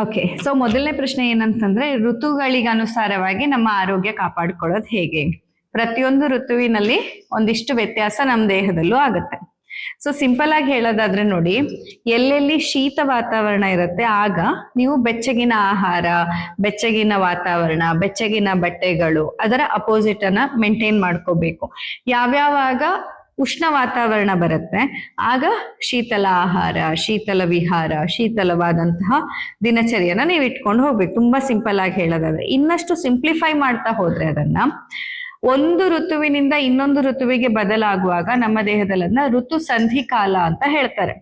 Okay, so ಮೊದಲನೇ ಪ್ರಶ್ನೆ ಏನಂತಂದ್ರೆ, ಋತುಗಳಿಗೆ ಅನುಸಾರವಾಗಿ ನಮ್ಮ ಆರೋಗ್ಯ ಕಾಪಾಡ್ಕೊಳ್ಳೋದು ಹೇಗೆ? ಪ್ರತಿಯೊಂದು ಋತುವಿನಲ್ಲಿ ಒಂದಿಷ್ಟು ವ್ಯತ್ಯಾಸ ನಮ್ಮ ದೇಹದಲ್ಲೂ ಆಗುತ್ತೆ. ಸೊ ಸಿಂಪಲ್ ಆಗಿ ಹೇಳೋದಾದ್ರೆ ನೋಡಿ, ಎಲ್ಲೆಲ್ಲಿ ಶೀತ ವಾತಾವರಣ ಇರುತ್ತೆ ಆಗ ನೀವು ಬೆಚ್ಚಗಿನ ಆಹಾರ, ಬೆಚ್ಚಗಿನ ವಾತಾವರಣ, ಬೆಚ್ಚಗಿನ ಬಟ್ಟೆಗಳು, ಅದರ ಅಪೋಸಿಟ್ ಅನ್ನ ಮೇಂಟೈನ್ ಮಾಡ್ಕೋಬೇಕು. ಯಾವ್ಯಾವಾಗ ಉಷ್ಣ ವಾತಾವರಣ ಬರುತ್ತೆ ಆಗ ಶೀತಲ ಆಹಾರ, ಶೀತಲ ವಿಹಾರ, ಶೀತಲವಾದಂತಹ ದಿನಚರಿಯನ್ನ ನೀವು ಇಟ್ಕೊಂಡು ಹೋಗ್ಬೇಕು. ತುಂಬಾ ಸಿಂಪಲ್ ಆಗಿ ಹೇಳೋದಾದ್ರೆ, ಇನ್ನಷ್ಟು ಸಿಂಪ್ಲಿಫೈ ಮಾಡ್ತಾ ಹೋದ್ರೆ ಅದನ್ನ, ಒಂದು ಋತುವಿನಿಂದ ಇನ್ನೊಂದು ಋತುವಿಗೆ ಬದಲಾಗುವಾಗ ನಮ್ಮ ದೇಹದಲ್ಲನ್ನ ಋತು ಸಂಧಿ ಕಾಲ ಅಂತ ಹೇಳ್ತಾರೆ.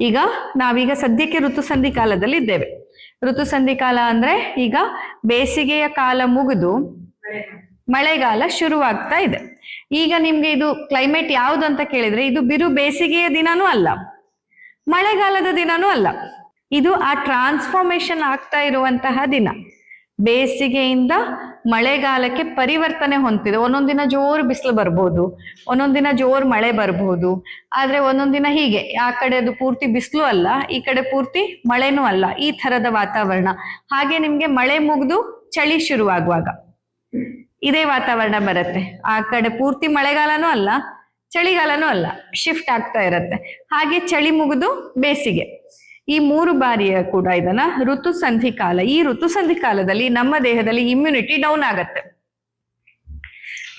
ಈಗ ನಾವೀಗ ಸದ್ಯಕ್ಕೆ ಋತು ಸಂಧಿ ಕಾಲದಲ್ಲಿ ಇದ್ದೇವೆ. ಋತು ಸಂಧಿ ಕಾಲ ಅಂದ್ರೆ ಈಗ ಬೇಸಿಗೆಯ ಕಾಲ ಮುಗಿದು ಮಳೆಗಾಲ ಶುರುವಾಗ್ತಾ ಇದೆ. ಈಗ ನಿಮ್ಗೆ ಇದು ಕ್ಲೈಮೇಟ್ ಯಾವ್ದು ಅಂತ ಕೇಳಿದ್ರೆ, ಇದು ಬಿರು ಬೇಸಿಗೆಯ ದಿನನೂ ಅಲ್ಲ, ಮಳೆಗಾಲದ ದಿನನೂ ಅಲ್ಲ. ಇದು ಆ ಟ್ರಾನ್ಸ್ಫಾರ್ಮೇಶನ್ ಆಗ್ತಾ ಇರುವಂತಹ ದಿನ. ಬೇಸಿಗೆಯಿಂದ ಮಳೆಗಾಲಕ್ಕೆ ಪರಿವರ್ತನೆ ಹೊಂದಿದೆ. ಒಂದೊಂದಿನ ಜೋರು ಬಿಸಿಲು ಬರ್ಬೋದು, ಒಂದೊಂದಿನ ಜೋರು ಮಳೆ ಬರ್ಬೋದು, ಆದ್ರೆ ಒಂದೊಂದಿನ ಹೀಗೆ ಆ ಕಡೆ ಅದು ಪೂರ್ತಿ ಬಿಸಿಲು ಅಲ್ಲ, ಈ ಕಡೆ ಪೂರ್ತಿ ಮಳೆನೂ ಅಲ್ಲ, ಈ ತರದ ವಾತಾವರಣ. ಹಾಗೆ ನಿಮ್ಗೆ ಮಳೆ ಮುಗಿದು ಚಳಿ ಶುರುವಾಗುವಾಗ ಇದೇ ವಾತಾವರಣ ಬರುತ್ತೆ. ಆ ಕಡೆ ಪೂರ್ತಿ ಮಳೆಗಾಲನೂ ಅಲ್ಲ, ಚಳಿಗಾಲನೂ ಅಲ್ಲ, ಶಿಫ್ಟ್ ಆಗ್ತಾ ಇರತ್ತೆ. ಹಾಗೆ ಚಳಿ ಮುಗಿದು ಬೇಸಿಗೆ, ಈ 3 ಬಾರಿಯ ಕೂಡ ಇದನ್ನ ಋತು ಸಂಧಿ ಕಾಲ. ಈ ಋತು ಸಂಧಿ ಕಾಲದಲ್ಲಿ ನಮ್ಮ ದೇಹದಲ್ಲಿ ಇಮ್ಯುನಿಟಿ ಡೌನ್ ಆಗತ್ತೆ.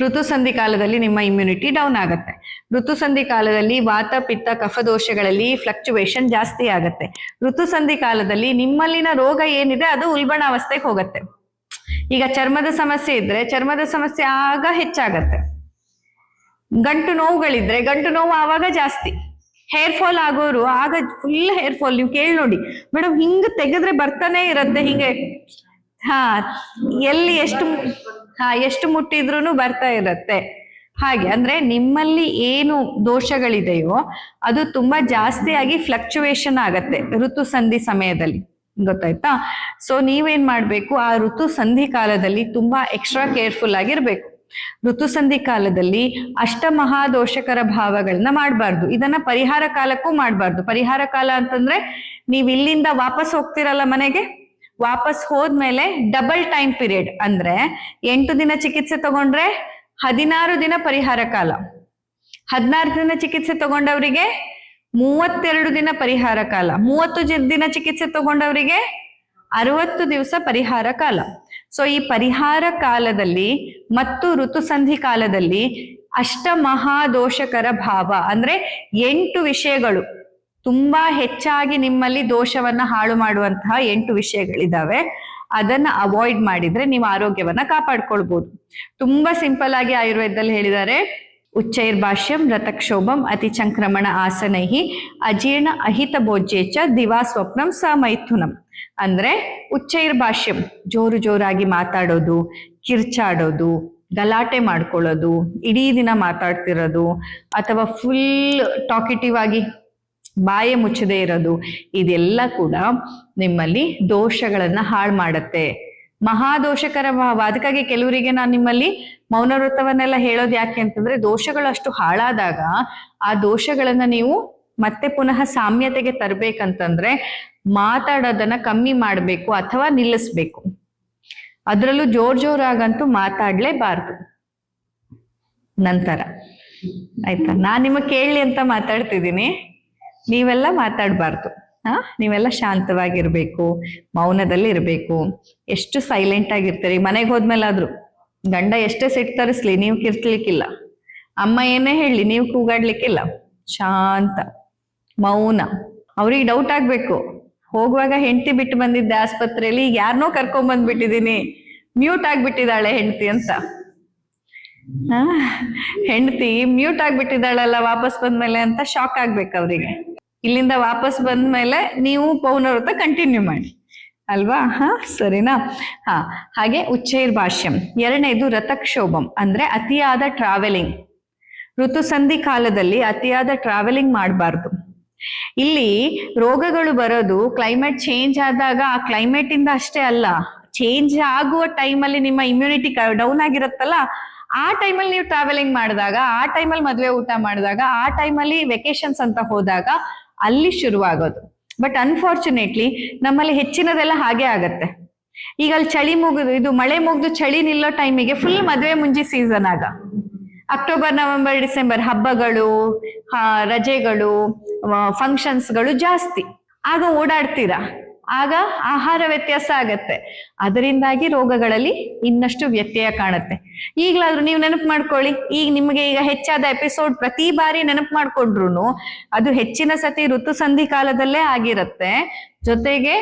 ಋತು ಸಂಧಿ ಕಾಲದಲ್ಲಿ ನಿಮ್ಮ ಇಮ್ಯುನಿಟಿ ಡೌನ್ ಆಗತ್ತೆ. ಋತು ಸಂಧಿ ಕಾಲದಲ್ಲಿ ವಾತ, ಪಿತ್ತ, ಕಫದೋಷಗಳಲ್ಲಿ ಫ್ಲಕ್ಚುವೇಶನ್ ಜಾಸ್ತಿ ಆಗತ್ತೆ. ಋತು ಸಂಧಿ ಕಾಲದಲ್ಲಿ ನಿಮ್ಮಲ್ಲಿನ ರೋಗ ಏನಿದೆ ಅದು ಉಲ್ಬಣಾವಸ್ಥೆಗೆ ಹೋಗತ್ತೆ. ಈಗ ಚರ್ಮದ ಸಮಸ್ಯೆ ಇದ್ರೆ ಚರ್ಮದ ಸಮಸ್ಯೆ ಆಗ ಹೆಚ್ಚಾಗತ್ತೆ. ಗಂಟು ನೋವುಗಳಿದ್ರೆ ಗಂಟು ನೋವು ಆವಾಗ ಜಾಸ್ತಿ. ಹೇರ್ ಫಾಲ್ ಆಗೋರು ಆಗ ಫುಲ್ ಹೇರ್ ಫಾಲ್. ನೀವು ಕೇಳಿ ನೋಡಿ ಮೇಡಮ್, ಹಿಂಗ ತೆಗೆದ್ರೆ ಬರ್ತಾನೆ ಇರತ್ತೆ ಹಿಂಗೆ. ಎಲ್ಲಿ ಎಷ್ಟು ಮುಟ್ಟಿದ್ರೂ ಬರ್ತಾ ಇರತ್ತೆ. ಹಾಗೆ ಅಂದ್ರೆ ನಿಮ್ಮಲ್ಲಿ ಏನು ದೋಷಗಳಿದೆಯೋ ಅದು ತುಂಬಾ ಜಾಸ್ತಿಯಾಗಿ ಫ್ಲಕ್ಚುವೇಶನ್ ಆಗತ್ತೆ ಋತು ಸಂಧಿ ಸಮಯದಲ್ಲಿ. ಗೊತ್ತಾಯ್ತಾ? ಸೊ ನೀವೇನ್ ಮಾಡ್ಬೇಕು, ಆ ಋತು ಸಂಧಿ ಕಾಲದಲ್ಲಿ ತುಂಬಾ ಎಕ್ಸ್ಟ್ರಾ ಕೇರ್ಫುಲ್ ಆಗಿರ್ಬೇಕು. ಋತು ಸಂಧಿ ಕಾಲದಲ್ಲಿ ಅಷ್ಟಮಹಾದೋಷಕರ ಭಾವಗಳನ್ನ ಮಾಡಬಾರ್ದು. ಇದನ್ನ ಪರಿಹಾರ ಕಾಲಕ್ಕೂ ಮಾಡಬಾರ್ದು. ಪರಿಹಾರ ಕಾಲ ಅಂತಂದ್ರೆ, ನೀವ್ ಇಲ್ಲಿಂದ ವಾಪಸ್ ಹೋಗ್ತಿರಲ್ಲ ಮನೆಗೆ, ವಾಪಸ್ ಹೋದ್ಮೇಲೆ ಡಬಲ್ ಟೈಮ್ ಪೀರಿಯಡ್ ಅಂದ್ರೆ 8 ದಿನ ಚಿಕಿತ್ಸೆ ತಗೊಂಡ್ರೆ 16 ದಿನ ಪರಿಹಾರ ಕಾಲ, 16 ದಿನ ಚಿಕಿತ್ಸೆ ತಗೊಂಡವರಿಗೆ 32 ದಿನ ಪರಿಹಾರ ಕಾಲ, 30 ದಿನ ಚಿಕಿತ್ಸೆ ತಗೊಂಡವರಿಗೆ 60 ದಿವಸ ಪರಿಹಾರ ಕಾಲ. ಸೊ ಈ ಪರಿಹಾರ ಕಾಲದಲ್ಲಿ ಮತ್ತು ಋತು ಸಂಧಿ ಕಾಲದಲ್ಲಿ ಅಷ್ಟಮಹಾದೋಷಕರ ಭಾವ ಅಂದ್ರೆ 8 ವಿಷಯಗಳು ತುಂಬಾ ಹೆಚ್ಚಾಗಿ ನಿಮ್ಮಲ್ಲಿ ದೋಷವನ್ನ ಹಾಳು ಮಾಡುವಂತಹ 8 ವಿಷಯಗಳಿದಾವೆ. ಅದನ್ನ ಅವಾಯ್ಡ್ ಮಾಡಿದ್ರೆ ನೀವು ಆರೋಗ್ಯವನ್ನ ಕಾಪಾಡ್ಕೊಳ್ಬಹುದು. ತುಂಬಾ ಸಿಂಪಲ್ ಆಗಿ ಆಯುರ್ವೇದದಲ್ಲಿ ಹೇಳಿದ್ದಾರೆ, ಉಚ್ಚೈರ್ಭಾಷ್ಯಂ ರತಕ್ಷೋಭಂ ಅತಿ ಚಂಕ್ರಮಣ ಆಸನೈಹಿ ಅಜೀರ್ಣ ಅಹಿತ ಭೋಜ್ಯೇಚ ದಿವಾ ಸ್ವಪ್ನಂ ಸ ಮೈಥುನಂ. ಅಂದ್ರೆ ಉಚ್ಚೈರ್ಭಾಷ್ಯಂ, ಜೋರು ಜೋರಾಗಿ ಮಾತಾಡೋದು, ಕಿರ್ಚಾಡೋದು, ಗಲಾಟೆ ಮಾಡ್ಕೊಳ್ಳೋದು, ಇಡೀ ದಿನ ಮಾತಾಡ್ತಿರೋದು, ಅಥವಾ ಫುಲ್ ಟಾಕಿಟಿವ್ ಆಗಿ ಬಾಯೆ ಮುಚ್ಚದೆ ಇರೋದು, ಇದೆಲ್ಲ ಕೂಡ ನಿಮ್ಮಲ್ಲಿ ದೋಷಗಳನ್ನ ಹಾಳು ಮಾಡತ್ತೆ. ಮಹಾದೋಷಕರ ಭಾವ. ಅದಕ್ಕಾಗಿ ಕೆಲವರಿಗೆ ನಾನು ನಿಮ್ಮಲ್ಲಿ ಮೌನ ವ್ರತವನ್ನೆಲ್ಲ ಹೇಳೋದು ಯಾಕೆ ಅಂತಂದ್ರೆ, ದೋಷಗಳು ಅಷ್ಟು ಹಾಳಾದಾಗ ಆ ದೋಷಗಳನ್ನ ನೀವು ಮತ್ತೆ ಪುನಃ ಸಾಮ್ಯತೆಗೆ ತರ್ಬೇಕಂತಂದ್ರೆ ಮಾತಾಡೋದನ್ನ ಕಮ್ಮಿ ಮಾಡ್ಬೇಕು ಅಥವಾ ನಿಲ್ಲಿಸ್ಬೇಕು. ಅದ್ರಲ್ಲೂ ಜೋರಾಗಂತೂ ಮಾತಾಡ್ಲೇಬಾರ್ದು. ನಂತರ ಆಯ್ತಾ, ನಾನ್ ನಿಮಗೆ ಕೇಳಲಿ ಅಂತ ಮಾತಾಡ್ತಿದ್ದೀನಿ, ನೀವೆಲ್ಲ ಮಾತಾಡ್ಬಾರ್ದು. ನೀವೆಲ್ಲ ಶಾಂತವಾಗಿರ್ಬೇಕು, ಮೌನದಲ್ಲಿ ಇರ್ಬೇಕು. ಎಷ್ಟು ಸೈಲೆಂಟ್ ಆಗಿರ್ತೀರಿ. ಮನೆಗೆ ಹೋದ್ಮೇಲಾದ್ರು ಗಂಡ ಎಷ್ಟೇ ಸಿಟ್ಟು ತರಿಸ್ಲಿ ನೀವು ಕಿರ್ಸ್ಲಿಕ್ಕಿಲ್ಲ, ಅಮ್ಮ ಏನೇ ಹೇಳಿ ನೀವು ಕೂಗಾಡ್ಲಿಕ್ಕಿಲ್ಲ. ಶಾಂತ ಮೌನ. ಅವ್ರಿಗೆ ಡೌಟ್ ಆಗ್ಬೇಕು, ಹೋಗುವಾಗ ಹೆಂಡತಿ ಬಿಟ್ಟು ಬಂದಿದ್ದೆ ಆಸ್ಪತ್ರೆಯಲ್ಲಿ, ಈಗ ಯಾರನ್ನೋ ಕರ್ಕೊಂಡ್ ಬಂದ್ಬಿಟ್ಟಿದೀನಿ, ಮ್ಯೂಟ್ ಆಗ್ಬಿಟ್ಟಿದ್ದಾಳೆ ಹೆಂಡತಿ ಅಂತ. ಹೆಂಡತಿ ಮ್ಯೂಟ್ ಆಗ್ಬಿಟ್ಟಿದ್ದಾಳಲ್ಲ ವಾಪಸ್ ಬಂದ್ಮೇಲೆ ಅಂತ ಶಾಕ್ ಆಗ್ಬೇಕು ಅವ್ರಿಗೆ. ಇಲ್ಲಿಂದ ವಾಪಸ್ ಬಂದ್ಮೇಲೆ ನೀವು ಪೌನವ್ರತ ಕಂಟಿನ್ಯೂ ಮಾಡಿ ಅಲ್ವಾ? ಸರಿನಾ? ಹಾಗೆ ಉಚ್ಚೈರ್ಭಾಷ್ಯಂ. 2ನೇದು ರತಕ್ಷೋಭಂ ಅಂದ್ರೆ ಅತಿಯಾದ ಟ್ರಾವೆಲಿಂಗ್. ಋತು ಸಂಧಿ ಕಾಲದಲ್ಲಿ ಅತಿಯಾದ ಟ್ರಾವೆಲಿಂಗ್ ಮಾಡಬಾರ್ದು. ಇಲ್ಲಿ ರೋಗಗಳು ಬರೋದು ಕ್ಲೈಮೇಟ್ ಚೇಂಜ್ ಆದಾಗ, ಆ ಕ್ಲೈಮೇಟ್ ಇಂದ ಅಷ್ಟೇ ಅಲ್ಲ, ಚೇಂಜ್ ಆಗುವ ಟೈಮಲ್ಲಿ ನಿಮ್ಮ ಇಮ್ಯುನಿಟಿ ಡೌನ್ ಆಗಿರುತ್ತಲ್ಲ, ಆ ಟೈಮಲ್ಲಿ ನೀವು ಟ್ರಾವೆಲಿಂಗ್ ಮಾಡಿದಾಗ, ಆ ಟೈಮಲ್ಲಿ ಮದುವೆ ಊಟ ಮಾಡಿದಾಗ, ಆ ಟೈಮಲ್ಲಿ ವೆಕೇಶನ್ಸ್ ಅಂತ ಹೋದಾಗ ಅಲ್ಲಿ ಶುರುವಾಗೋದು. ಬಟ್ ಅನ್ಫಾರ್ಚುನೇಟ್ಲಿ ನಮ್ಮಲ್ಲಿ ಹೆಚ್ಚಿನದೆಲ್ಲ ಹಾಗೆ ಆಗತ್ತೆ. ಈಗ ಅಲ್ಲಿ ಚಳಿ ಮುಗಿದು ಇದು ಮಳೆ ಮುಗಿದು ಚಳಿ ನಿಲ್ಲೋ ಟೈಮಿಗೆ ಫುಲ್ ಮದುವೆ ಮುಂಜಿ ಸೀಸನ್ ಆಗ ಅಕ್ಟೋಬರ್ ನವೆಂಬರ್ ಡಿಸೆಂಬರ್ ಹಬ್ಬಗಳು, ರಜೆಗಳು, ಫಂಕ್ಷನ್ಸ್ಗಳು ಜಾಸ್ತಿ. ಆಗ ಓಡಾಡ್ತೀರಾ, ಆಗ ಆಹಾರ ವ್ಯತ್ಯಾಸ ಆಗತ್ತೆ. ಅದರಿಂದಾಗಿ ರೋಗಗಳಲ್ಲಿ ಇನ್ನಷ್ಟು ವ್ಯತ್ಯಯ ಕಾಣುತ್ತೆ. ಈಗಲಾದ್ರೂ ನೀವು ನೆನಪು ಮಾಡ್ಕೊಳ್ಳಿ, ಈಗ ನಿಮಗೆ ಈಗ ಹೆಚ್ಚಾದ ಎಪಿಸೋಡ್ ಪ್ರತಿ ಬಾರಿ ನೆನಪು ಮಾಡ್ಕೊಂಡ್ರು ಅದು ಹೆಚ್ಚಿನ ಸತಿ ಋತು ಸಂಧಿ ಕಾಲದಲ್ಲೇ ಆಗಿರತ್ತೆ. ಜೊತೆಗೆ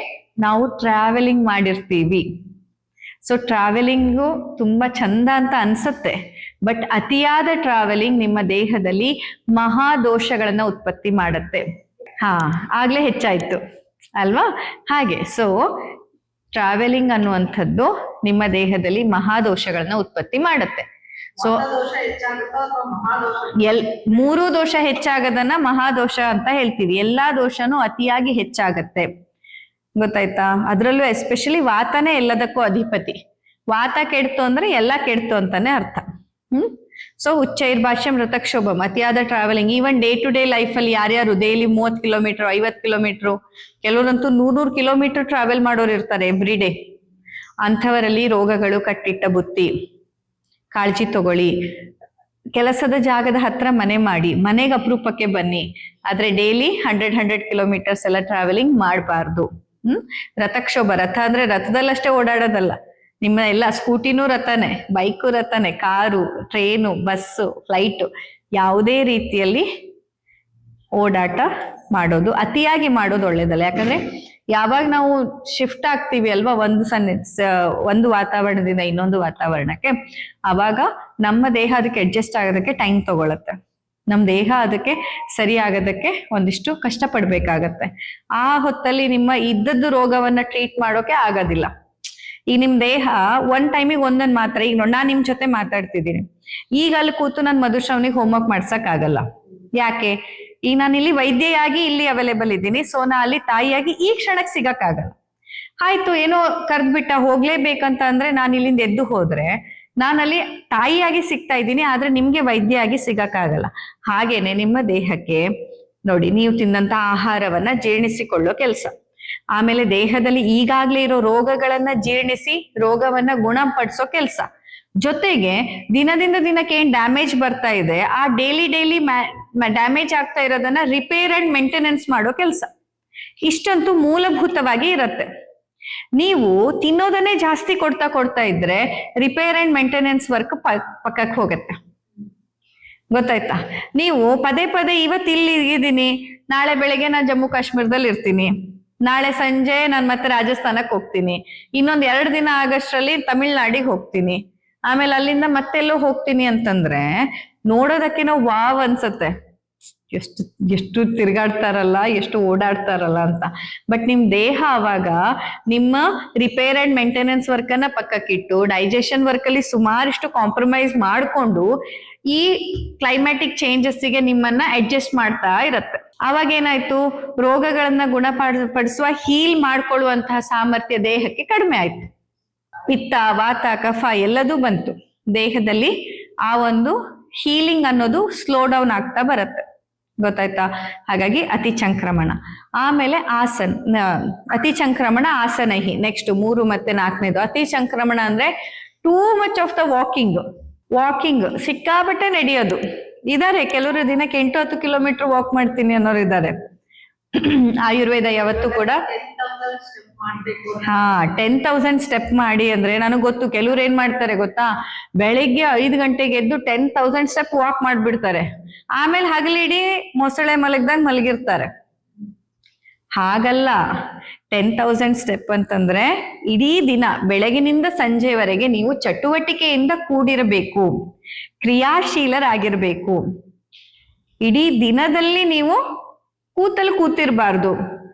ನಾವು ಟ್ರಾವೆಲಿಂಗ್ ಮಾಡಿರ್ತೀವಿ. ಸೊ ಟ್ರಾವೆಲಿಂಗು ತುಂಬಾ ಚಂದ ಅಂತ ಅನ್ಸತ್ತೆ, ಬಟ್ ಅತಿಯಾದ ಟ್ರಾವೆಲಿಂಗ್ ನಿಮ್ಮ ದೇಹದಲ್ಲಿ ಮಹಾದೋಷಗಳನ್ನ ಉತ್ಪತ್ತಿ ಮಾಡತ್ತೆ. ಆಗ್ಲೇ ಹೆಚ್ಚಾಯ್ತು ಅಲ್ವಾ? ಹಾಗೆ ಸೊ ಟ್ರಾವೆಲಿಂಗ್ ಅನ್ನುವಂಥದ್ದು ನಿಮ್ಮ ದೇಹದಲ್ಲಿ ಮಹಾದೋಷಗಳನ್ನ ಉತ್ಪತ್ತಿ ಮಾಡತ್ತೆ. ಸೊ ಮೂರೂ ದೋಷ ಹೆಚ್ಚಾಗದನ್ನ ಮಹಾದೋಷ ಅಂತ ಹೇಳ್ತೀವಿ. ಎಲ್ಲಾ ದೋಷನೂ ಅತಿಯಾಗಿ ಹೆಚ್ಚಾಗತ್ತೆ, ಗೊತ್ತಾಯ್ತಾ? ಅದ್ರಲ್ಲೂ ಎಸ್ಪೆಷಲಿ ವಾತನೇ ಎಲ್ಲದಕ್ಕೂ ಅಧಿಪತಿ. ವಾತ ಕೆಡ್ತು ಅಂದ್ರೆ ಎಲ್ಲ ಕೆಡ್ತು ಅಂತಾನೆ ಅರ್ಥ. ಸೊ ಉಚ್ಚೈರ್ಭಾಷ್ಯಂ ಋತಕ್ಷೋಭಂ, ಅತಿಯಾದ travelling. Even day to day life ಅಲ್ಲಿ ಯಾರ್ಯಾರು ಡೈಲಿ 30 ಕಿಲೋಮೀಟರ್ 50 ಕಿಲೋಮೀಟರ್, ಕೆಲವರಂತೂ 100 ಕಿಲೋಮೀಟರ್ ಟ್ರಾವೆಲ್ ಮಾಡೋರು ಇರ್ತಾರೆ ಎವ್ರಿ ಡೇ. ಅಂಥವರಲ್ಲಿ ರೋಗಗಳು ಕಟ್ಟಿಟ್ಟ ಬುತ್ತಿ. ಕಾಳಜಿ ತಗೊಳ್ಳಿ. ಕೆಲಸದ ಜಾಗದ ಹತ್ರ ಮನೆ ಮಾಡಿ, ಮನೆಗೆ ಅಪರೂಪಕ್ಕೆ ಬನ್ನಿ, ಆದ್ರೆ ಡೈಲಿ 100 ಕಿಲೋಮೀಟರ್ಸ್ ಎಲ್ಲ ಟ್ರಾವೆಲಿಂಗ್ ಮಾಡಬಾರ್ದು. ರಥಕ್ಷೋಭ, ರಥ ಅಂದ್ರೆ ರಥದಲ್ಲಷ್ಟೇ ಓಡಾಡೋದಲ್ಲ, ನಿಮ್ಮ ಎಲ್ಲ ಸ್ಕೂಟಿನೂ ರಥನೇ, ಬೈಕು ರಥನೇ, ಕಾರು, ಟ್ರೇನು, ಬಸ್ಸು, ಫ್ಲೈಟು, ಯಾವುದೇ ರೀತಿಯಲ್ಲಿ ಓಡಾಟ ಮಾಡೋದು ಅತಿಯಾಗಿ ಮಾಡೋದು ಒಳ್ಳೇದಲ್ಲ. ಯಾಕಂದ್ರೆ ಯಾವಾಗ ನಾವು ಶಿಫ್ಟ್ ಆಗ್ತೀವಿ ಅಲ್ವಾ ಒಂದು ವಾತಾವರಣದಿಂದ ಇನ್ನೊಂದು ವಾತಾವರಣಕ್ಕೆ, ಅವಾಗ ನಮ್ಮ ದೇಹ ಅದಕ್ಕೆ ಅಡ್ಜಸ್ಟ್ ಆಗೋದಕ್ಕೆ ಟೈಮ್ ತಗೊಳತ್ತೆ. ನಮ್ ದೇಹ ಅದಕ್ಕೆ ಸರಿ ಆಗೋದಕ್ಕೆ ಒಂದಿಷ್ಟು ಕಷ್ಟ ಪಡ್ಬೇಕಾಗತ್ತೆ. ಆ ಹೊತ್ತಲ್ಲಿ ನಿಮ್ಮ ಇದ್ದದ್ದು ರೋಗವನ್ನ ಟ್ರೀಟ್ ಮಾಡೋಕೆ ಆಗೋದಿಲ್ಲ. ಈಗ ನಿಮ್ ದೇಹ ಒಂದ್ ಟೈಮಿಗೆ ಒಂದೊಂದ್ ಮಾತ್ರ, ಈಗ ನೋಡಿ ನಾನ್ ನಿಮ್ ಜೊತೆ ಮಾತಾಡ್ತಿದ್ದೀನಿ, ಈಗ ಅಲ್ಲಿ ಕೂತು ನಾನು ಮಧುಶ್ರವನಿಗೆ ಹೋಮ್ವರ್ಕ್ ಮಾಡ್ಸಕ್ ಆಗಲ್ಲ. ಯಾಕೆ? ಈಗ ನಾನು ಇಲ್ಲಿ ವೈದ್ಯೆಯಾಗಿ ಇಲ್ಲಿ ಅವೈಲೇಬಲ್ ಇದ್ದೀನಿ, ಸೊ ನಾ ಅಲ್ಲಿ ತಾಯಿಯಾಗಿ ಈ ಕ್ಷಣಕ್ಕೆ ಸಿಗಕ್ ಆಗಲ್ಲ. ಆಯ್ತು, ಏನೋ ಕರ್ದ್ಬಿಟ್ಟ ಹೋಗ್ಲೇಬೇಕಂತ ಅಂದ್ರೆ ನಾನು ಇಲ್ಲಿಂದ ಎದ್ದು ಹೋದ್ರೆ ನಾನಲ್ಲಿ ತಾಯಿಯಾಗಿ ಸಿಗ್ತಾ ಇದ್ದೀನಿ, ಆದ್ರೆ ನಿಮ್ಗೆ ವೈದ್ಯೆಯಾಗಿ ಸಿಗಕ್ಕಾಗಲ್ಲ. ಹಾಗೇನೆ ನಿಮ್ಮ ದೇಹಕ್ಕೆ ನೋಡಿ, ನೀವು ತಿಂದಂತ ಆಹಾರವನ್ನ ಜೀರ್ಣಿಸಿಕೊಳ್ಳೋ ಕೆಲಸ, ಆಮೇಲೆ ದೇಹದಲ್ಲಿ ಈಗಾಗ್ಲೇ ಇರೋ ರೋಗಗಳನ್ನ ಜೀರ್ಣಿಸಿ ರೋಗವನ್ನ ಗುಣಪಡಿಸೋ ಕೆಲಸ, ಜೊತೆಗೆ ದಿನದಿಂದ ದಿನಕ್ಕೆ ಏನ್ ಡ್ಯಾಮೇಜ್ ಬರ್ತಾ ಇದೆ ಆ ಡೈಲಿ ಡ್ಯಾಮೇಜ್ ಆಗ್ತಾ ಇರೋದನ್ನ ರಿಪೇರ್ ಅಂಡ್ ಮೇಂಟೆನೆನ್ಸ್ ಮಾಡೋ ಕೆಲಸ. ಇಷ್ಟಂತೂ ಮೂಲಭೂತವಾಗಿ ಇರತ್ತೆ. ನೀವು ತಿನ್ನೋದನ್ನೇ ಜಾಸ್ತಿ ಕೊಡ್ತಾ ಇದ್ರೆ ರಿಪೇರ್ ಅಂಡ್ ಮೇಂಟೆನೆನ್ಸ್ ವರ್ಕ್ ಪಕ್ಕಕ್ಕೆ ಹೋಗತ್ತೆ, ಗೊತ್ತಾಯ್ತಾ? ನೀವು ಪದೇ ಇವತ್ತು ಇಲ್ಲಿ ಇದ್ದೀನಿ, ನಾಳೆ ಬೆಳಗ್ಗೆ ನಾನು ಜಮ್ಮು ಕಾಶ್ಮೀರದಲ್ಲಿ ಇರ್ತೀನಿ, ನಾಳೆ ಸಂಜೆ ನಾನು ಮತ್ತೆ ರಾಜಸ್ಥಾನಕ್ಕೆ ಹೋಗ್ತೀನಿ, ಇನ್ನೊಂದ್ 2 ದಿನ ಆಗಸ್ಟ್ರಲ್ಲಿ ತಮಿಳ್ನಾಡಿಗೆ ಹೋಗ್ತೀನಿ, ಆಮೇಲೆ ಅಲ್ಲಿಂದ ಮತ್ತೆಲ್ಲೋ ಹೋಗ್ತೀನಿ ಅಂತಂದ್ರೆ ನೋಡೋದಕ್ಕೆ ನಾವು ವಾವ್ ಅನ್ಸತ್ತೆ, ಎಷ್ಟು ತಿರ್ಗಾಡ್ತಾರಲ್ಲ, ಎಷ್ಟು ಓಡಾಡ್ತಾರಲ್ಲ ಅಂತ. ಬಟ್ ನಿಮ್ ದೇಹ ಅವಾಗ ನಿಮ್ಮ ರಿಪೇರ್ ಅಂಡ್ ಮೇಂಟೆನೆನ್ಸ್ ವರ್ಕ್ ಅನ್ನ ಪಕ್ಕಕ್ಕಿಟ್ಟು ಡೈಜೆಷನ್ ವರ್ಕ್ ಅಲ್ಲಿ ಸುಮಾರಿಷ್ಟು ಕಾಂಪ್ರಮೈಸ್ ಮಾಡ್ಕೊಂಡು ಈ ಕ್ಲೈಮ್ಯಾಟಿಕ್ ಚೇಂಜಸ್ ಗೆ ನಿಮ್ಮನ್ನ ಅಡ್ಜಸ್ಟ್ ಮಾಡ್ತಾ ಇರತ್ತೆ. ಅವಾಗ ಏನಾಯ್ತು, ರೋಗಗಳನ್ನ ಗುಣಪಡಿಸುವ ಹೀಲ್ ಮಾಡ್ಕೊಳ್ಳುವಂತಹ ಸಾಮರ್ಥ್ಯ ದೇಹಕ್ಕೆ ಕಡಿಮೆ ಆಯ್ತು. ಪಿತ್ತ, ವಾತ, ಕಫ ಎಲ್ಲದೂ ಬಂತು ದೇಹದಲ್ಲಿ. ಆ ಒಂದು ಹೀಲಿಂಗ್ ಅನ್ನೋದು ಸ್ಲೋ ಡೌನ್ ಆಗ್ತಾ ಬರುತ್ತೆ, ಗೊತ್ತಾಯ್ತಾ? ಹಾಗಾಗಿ ಅತಿ ಸಂಕ್ರಮಣ, ಆಮೇಲೆ ಅತಿ ಸಂಕ್ರಮಣ ಆಸನಹಿ. ನೆಕ್ಸ್ಟ್ 3 ಮತ್ತೆ 4ನೇದು ಅತಿ ಸಂಕ್ರಮಣ ಅಂದ್ರೆ too much of the walking, ಸಿಕ್ಕಾಬಟ್ಟೆ ನಡೆಯೋದು. ಇದಾರೆ ಕೆಲವರು ದಿನಕ್ಕೆ 8-10 ಕಿಲೋಮೀಟರ್ ವಾಕ್ ಮಾಡ್ತೀನಿ ಅನ್ನೋರು ಇದ್ದಾರೆ. ಆಯುರ್ವೇದ ಯಾವತ್ತೂ ಕೂಡ 10,000 ಸ್ಟೆಪ್ ಮಾಡಿ ಅಂದ್ರೆ ನನಗೆ ಗೊತ್ತು. ಕೆಲವ್ರು ಏನ್ ಮಾಡ್ತಾರೆ ಗೊತ್ತಾ, ಬೆಳಿಗ್ಗೆ 5 ಗಂಟೆಗೆ ಎದ್ದು 10,000 ಸ್ಟೆಪ್ ವಾಕ್ ಮಾಡ್ಬಿಡ್ತಾರೆ, ಆಮೇಲೆ ಹಗಲಿಡೀ ಮೊಸಳೆ ಮಲಗ್ದಂಗ್ ಮಲಗಿರ್ತಾರೆ. ಹಾಗಲ್ಲ, 10,000 ಸ್ಟೆಪ್ ಅಂತಂದ್ರೆ ಇಡೀ ದಿನ ಬೆಳಗಿನಿಂದ ಸಂಜೆವರೆಗೆ ನೀವು ಚಟುವಟಿಕೆಯಿಂದ ಕೂಡಿರಬೇಕು, ಕ್ರಿಯಾಶೀಲರಾಗಿರ್ಬೇಕು. ಇಡೀ ದಿನದಲ್ಲಿ ನೀವು ಕೂತಿರ್ಬಾರ್ದು.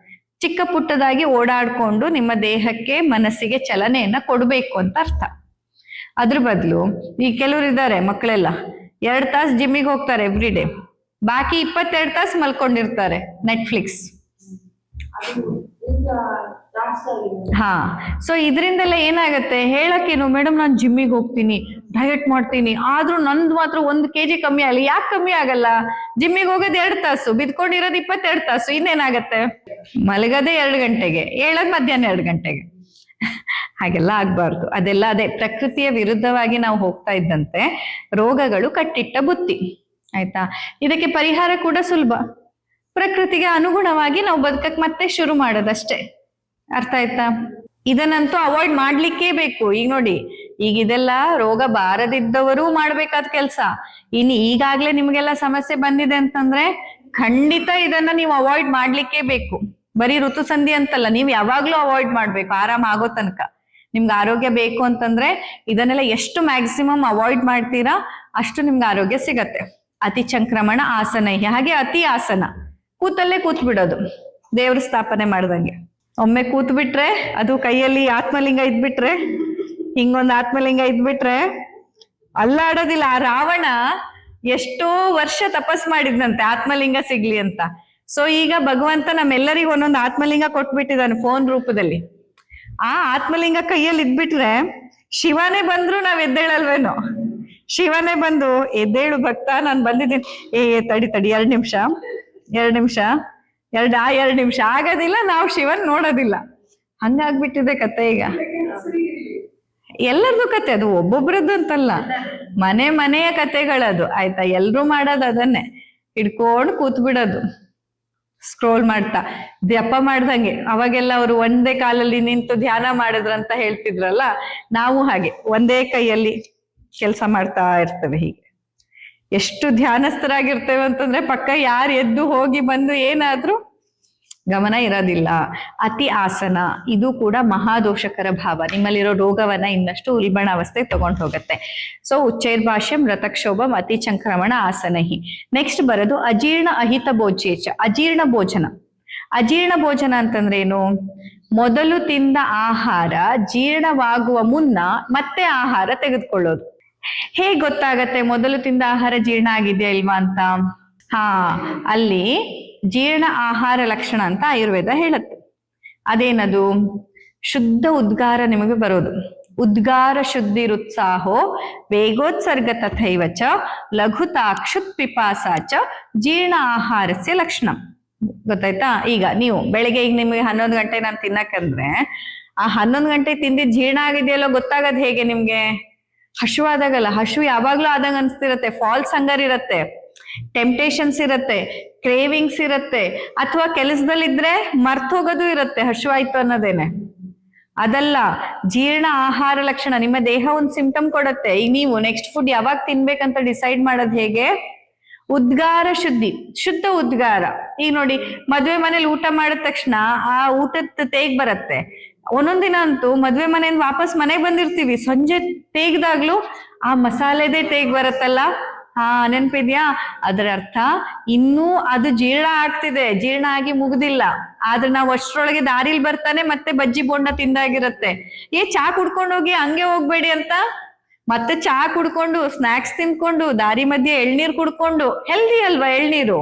ಚಿಕ್ಕ ಪುಟ್ಟದಾಗಿ ಓಡಾಡ್ಕೊಂಡು ನಿಮ್ಮ ದೇಹಕ್ಕೆ ಮನಸ್ಸಿಗೆ ಚಲನೆಯನ್ನ ಕೊಡ್ಬೇಕು ಅಂತ ಅರ್ಥ. ಅದ್ರ ಬದಲು ಈ ಕೆಲವರು ಇದ್ದಾರೆ ಮಕ್ಕಳೆಲ್ಲ 2 ತಾಸು ಜಿಮ್ಮಿಗೆ ಹೋಗ್ತಾರೆ ಎವ್ರಿ ಡೇ, ಬಾಕಿ 22 ತಾಸು ಮಲ್ಕೊಂಡಿರ್ತಾರೆ ನೆಟ್ಫ್ಲಿಕ್ಸ್. ಸೊ ಇದರಿಂದೆಲ್ಲ ಏನಾಗತ್ತೆ, ಹೇಳಕ್ಕೇನು ಮೇಡಮ್ ನಾನು ಜಿಮ್ಮಿಗೆ ಹೋಗ್ತೀನಿ, ಡಯಟ್ ಮಾಡ್ತೀನಿ, ಆದ್ರೂ ನಂದು ಮಾತ್ರ 1 kg ಕಮ್ಮಿ ಆಗಲಿ. ಯಾಕೆ ಕಮ್ಮಿ ಆಗಲ್ಲ? ಜಿಮ್ಮಿಗೆ ಹೋಗೋದು 2 ತಾಸು, ಬಿದ್ಕೊಂಡಿರೋದು 22 ತಾಸು, ಇನ್ನೇನಾಗತ್ತೆ? ಮಲಗದೆ 2 ಗಂಟೆಗೆ, ಹೇಳೋದ್ ಮಧ್ಯಾಹ್ನ 2 ಗಂಟೆಗೆ. ಹಾಗೆಲ್ಲ ಆಗ್ಬಾರ್ದು. ಅದೆಲ್ಲ ಅದೇ ಪ್ರಕೃತಿಯ ವಿರುದ್ಧವಾಗಿ ನಾವು ಹೋಗ್ತಾ ಇದ್ದಂತೆ ರೋಗಗಳು ಕಟ್ಟಿಟ್ಟ ಬುತ್ತಿ. ಆಯ್ತಾ? ಇದಕ್ಕೆ ಪರಿಹಾರ ಕೂಡ ಸುಲಭ. ಪ್ರಕೃತಿಗೆ ಅನುಗುಣವಾಗಿ ನಾವು ಬದುಕಕ್ ಮತ್ತೆ ಶುರು ಮಾಡೋದಷ್ಟೇ. ಅರ್ಥ ಆಯ್ತಾ? ಇದನ್ನಂತೂ ಅವಾಯ್ಡ್ ಮಾಡ್ಲಿಕ್ಕೇ ಬೇಕು. ಈಗ ನೋಡಿ, ಈಗ ಇದೆಲ್ಲ ರೋಗ ಬಾರದಿದ್ದವರು ಮಾಡ್ಬೇಕಾದ ಕೆಲ್ಸ. ಇನ್ನು ಈಗಾಗ್ಲೇ ನಿಮ್ಗೆಲ್ಲ ಸಮಸ್ಯೆ ಬಂದಿದೆ ಅಂತಂದ್ರೆ ಖಂಡಿತ ಇದನ್ನ ನೀವು ಅವಾಯ್ಡ್ ಮಾಡ್ಲಿಕ್ಕೇ ಬೇಕು. ಬರೀ ಋತು ಸಂಧಿ ಅಂತಲ್ಲ, ನೀವು ಯಾವಾಗ್ಲೂ ಅವಾಯ್ಡ್ ಮಾಡ್ಬೇಕು ಆರಾಮ್ ಆಗೋ ತನಕ. ನಿಮ್ಗೆ ಆರೋಗ್ಯ ಬೇಕು ಅಂತಂದ್ರೆ ಇದನ್ನೆಲ್ಲ ಎಷ್ಟು ಮ್ಯಾಕ್ಸಿಮಮ್ ಅವಾಯ್ಡ್ ಮಾಡ್ತೀರಾ ಅಷ್ಟು ನಿಮ್ಗೆ ಆರೋಗ್ಯ ಸಿಗತ್ತೆ. ಅತಿ ಸಂಕ್ರಮಣ ಆಸನ, ಹಾಗೆ ಅತಿ ಆಸನ, ಕೂತಲ್ಲೇ ಕೂತ್ ಬಿಡೋದು ದೇವ್ರ ಸ್ಥಾಪನೆ ಮಾಡ್ದಂಗೆ. ಒಮ್ಮೆ ಕೂತ್ ಬಿಟ್ರೆ, ಅದು ಕೈಯಲ್ಲಿ ಆತ್ಮಲಿಂಗ ಇದ್ಬಿಟ್ರೆ, ಹಿಂಗೊಂದು ಆತ್ಮಲಿಂಗ ಇದ್ಬಿಟ್ರೆ ಅಲ್ಲಾಡೋದಿಲ್ಲ. ಆ ರಾವಣ ಎಷ್ಟೋ ವರ್ಷ ತಪಸ್ ಮಾಡಿದ್ನಂತೆ ಆತ್ಮಲಿಂಗ ಸಿಗ್ಲಿ ಅಂತ. ಸೊ ಈಗ ಭಗವಂತ ನಮ್ಮೆಲ್ಲರಿಗೂ ಒಂದೊಂದು ಆತ್ಮಲಿಂಗ ಕೊಟ್ಬಿಟ್ಟಿದ್ದಾನೆ ಫೋನ್ ರೂಪದಲ್ಲಿ. ಆ ಆತ್ಮಲಿಂಗ ಕೈಯಲ್ಲಿ ಇದ್ಬಿಟ್ರೆ ಶಿವನೇ ಬಂದ್ರು ನಾವ್ ಎದ್ದೇಳಲ್ವೇನೋ. ಶಿವನೇ ಬಂದು ಎದ್ದೇಳು ಭಕ್ತ, ನಾನು ಬಂದಿದ್ದೀನಿ, ತಡಿ 2 ನಿಮಿಷ 2 ನಿಮಿಷ ಆಗೋದಿಲ್ಲ, ನಾವು ಶಿವನ್ ನೋಡೋದಿಲ್ಲ. ಹಂಗಾಗ್ಬಿಟ್ಟಿದೆ ಕತೆ ಈಗ. ಎಲ್ಲರದು ಕತೆ ಅದು, ಒಬ್ಬೊಬ್ರದ್ದು ಅಂತಲ್ಲ, ಮನೆಯ ಕತೆಗಳದು. ಆಯ್ತಾ? ಎಲ್ರು ಮಾಡೋದು ಅದನ್ನೇ, ಹಿಡ್ಕೊಂಡು ಕೂತ್ ಬಿಡೋದು ಸ್ಕ್ರೋಲ್ ಮಾಡ್ತಾ, ಜಪ ಮಾಡ್ದಂಗೆ. ಅವಾಗೆಲ್ಲ ಅವರು ಒಂದೇ ಕಾಲಲ್ಲಿ ನಿಂತು ಧ್ಯಾನ ಮಾಡಿದ್ರಂತ ಹೇಳ್ತಿದ್ರಲ್ಲ, ನಾವು ಹಾಗೆ ಒಂದೇ ಕೈಯಲ್ಲಿ ಕೆಲಸ ಮಾಡ್ತಾ ಇರ್ತೇವೆ. ಹೀಗೆ ಎಷ್ಟು ಧ್ಯಾನಸ್ಥರಾಗಿರ್ತೇವೆ ಅಂತಂದ್ರೆ ಪಕ್ಕ ಯಾರು ಎದ್ದು ಹೋಗಿ ಬಂದು ಏನಾದ್ರೂ ಗಮನ ಇರೋದಿಲ್ಲ. ಅತಿ ಆಸನ, ಇದು ಕೂಡ ಮಹಾದೋಷಕರ ಭಾವ. ನಿಮ್ಮಲ್ಲಿರೋ ರೋಗವನ್ನ ಇನ್ನಷ್ಟು ಉಲ್ಬಣಾವಸ್ಥೆಗೆ ತಗೊಂಡು ಹೋಗುತ್ತೆ. ಸೊ ಉಚ್ಚೈರ್ಭಾಷ್ಯಂ ರತಕ್ಷೋಭಂ ಅತಿ ಸಂಕ್ರಮಣ ಆಸನಹಿ. ನೆಕ್ಸ್ಟ್ ಬರೋದು ಅಜೀರ್ಣ ಅಹಿತ ಭೋಜ್ಯೇಚ, ಅಜೀರ್ಣ ಭೋಜನ. ಅಜೀರ್ಣ ಭೋಜನ ಅಂತಂದ್ರೆ ಏನು? ಮೊದಲು ತಿಂದ ಆಹಾರ ಜೀರ್ಣವಾಗುವ ಮುನ್ನ ಮತ್ತೆ ಆಹಾರ ತೆಗೆದುಕೊಳ್ಳೋದು. ಹೇಗ್ ಗೊತ್ತಾಗತ್ತೆ ಮೊದಲು ತಿಂದ ಆಹಾರ ಜೀರ್ಣ ಆಗಿದೆಯಾ ಇಲ್ವಾ ಅಂತ? ಅಲ್ಲಿ ಜೀರ್ಣ ಆಹಾರ ಲಕ್ಷಣ ಅಂತ ಆಯುರ್ವೇದ ಹೇಳುತ್ತೆ. ಅದೇನದು? ಶುದ್ಧ ಉದ್ಗಾರ ನಿಮಗೆ ಬರೋದು. ಉದ್ಗಾರ ಶುದ್ಧಿರುತ್ಸಾಹೋ ವೇಗೋತ್ಸರ್ಗ ತಥೈವಚ ಲಘುತಾಕ್ಷುತ್ ಪಿಪಾಸಾಚ ಜೀರ್ಣ ಆಹಾರಸ್ಯ ಲಕ್ಷಣ. ಗೊತ್ತಾಯ್ತಾ? ಈಗ ನೀವು ಬೆಳಿಗ್ಗೆ ಈಗ ನಿಮಗೆ 11 ಗಂಟೆ ನಾನು ತಿನ್ನಕಂದ್ರೆ ಆ 11 ಗಂಟೆ ತಿಂದಿದ್ ಜೀರ್ಣ ಆಗಿದೆಯಲ್ಲೋ ಗೊತ್ತಾಗದ್ ಹೇಗೆ ನಿಮ್ಗೆ? ಹಶುವಾದಾಗಲ್ಲ. ಹಶು ಯಾವಾಗ್ಲೂ ಆದಂಗ ಅನ್ಸ್ತಿರತ್ತೆ, ಫಾಲ್ಸ್ ಹಂಗರ್ ಇರತ್ತೆ, ಟೆಂಪ್ಟೇಷನ್ಸ್ ಇರತ್ತೆ, ಕ್ರೇವಿಂಗ್ಸ್ ಇರತ್ತೆ, ಅಥವಾ ಕೆಲಸದಲ್ಲಿದ್ರೆ ಮರ್ತೋಗೋದು ಇರತ್ತೆ ಹಶುವಾಯ್ತು ಅನ್ನೋದೇನೆ. ಅದಲ್ಲ, ಜೀರ್ಣ ಆಹಾರ ಲಕ್ಷಣ. ನಿಮ್ಮ ದೇಹ ಒಂದು ಸಿಂಪ್ಟಮ್ ಕೊಡತ್ತೆ. ಈಗ ನೀವು ನೆಕ್ಸ್ಟ್ ಫುಡ್ ಯಾವಾಗ ತಿನ್ಬೇಕಂತ ಡಿಸೈಡ್ ಮಾಡೋದು ಹೇಗೆ? ಉದ್ಗಾರ ಶುದ್ಧಿ, ಶುದ್ಧ ಉದ್ಗಾರ. ಈಗ ನೋಡಿ, ಮದ್ವೆ ಮನೇಲಿ ಊಟ ಮಾಡಿದ ತಕ್ಷಣ ಆ ಊಟದ ತೇಗ್ ಬರತ್ತೆ. ಒಂದೊಂದಿನ ಅಂತೂ ಮದ್ವೆ ಮನೆಯಿಂದ ವಾಪಸ್ ಮನೆಗೆ ಬಂದಿರ್ತೀವಿ, ಸಂಜೆ ತೇಗ್ದಾಗ್ಲೂ ಆ ಮಸಾಲೆದೇ ತೇಗ್ ಬರತ್ತಲ್ಲ. ನೆನ್ಪಿದ್ಯಾ? ಅದರ ಅರ್ಥ ಇನ್ನೂ ಅದು ಜೀರ್ಣ ಆಗ್ತಿದೆ, ಜೀರ್ಣ ಆಗಿ ಮುಗ್ದಿಲ್ಲ. ಆದ್ರೆ ನಾವು ಅಷ್ಟ್ರೊಳಗೆ ದಾರಿಲ್ ಬರ್ತಾನೆ ಮತ್ತೆ ಬಜ್ಜಿ ಬೋಂಡ ತಿಂದಾಗಿರತ್ತೆ. ಚಾ ಕುಡ್ಕೊಂಡು ಹೋಗಿ ಹಂಗೆ ಹೋಗ್ಬೇಡಿ ಅಂತ ಮತ್ತೆ ಚಾ ಕುಡ್ಕೊಂಡು ಸ್ನಾಕ್ಸ್ ತಿನ್ಕೊಂಡು ದಾರಿ ಮಧ್ಯೆ ಎಳ್ನೀರ್ ಕುಡ್ಕೊಂಡು, ಹೆಲ್ದಿ ಅಲ್ವಾ ಎಳ್ನೀರು,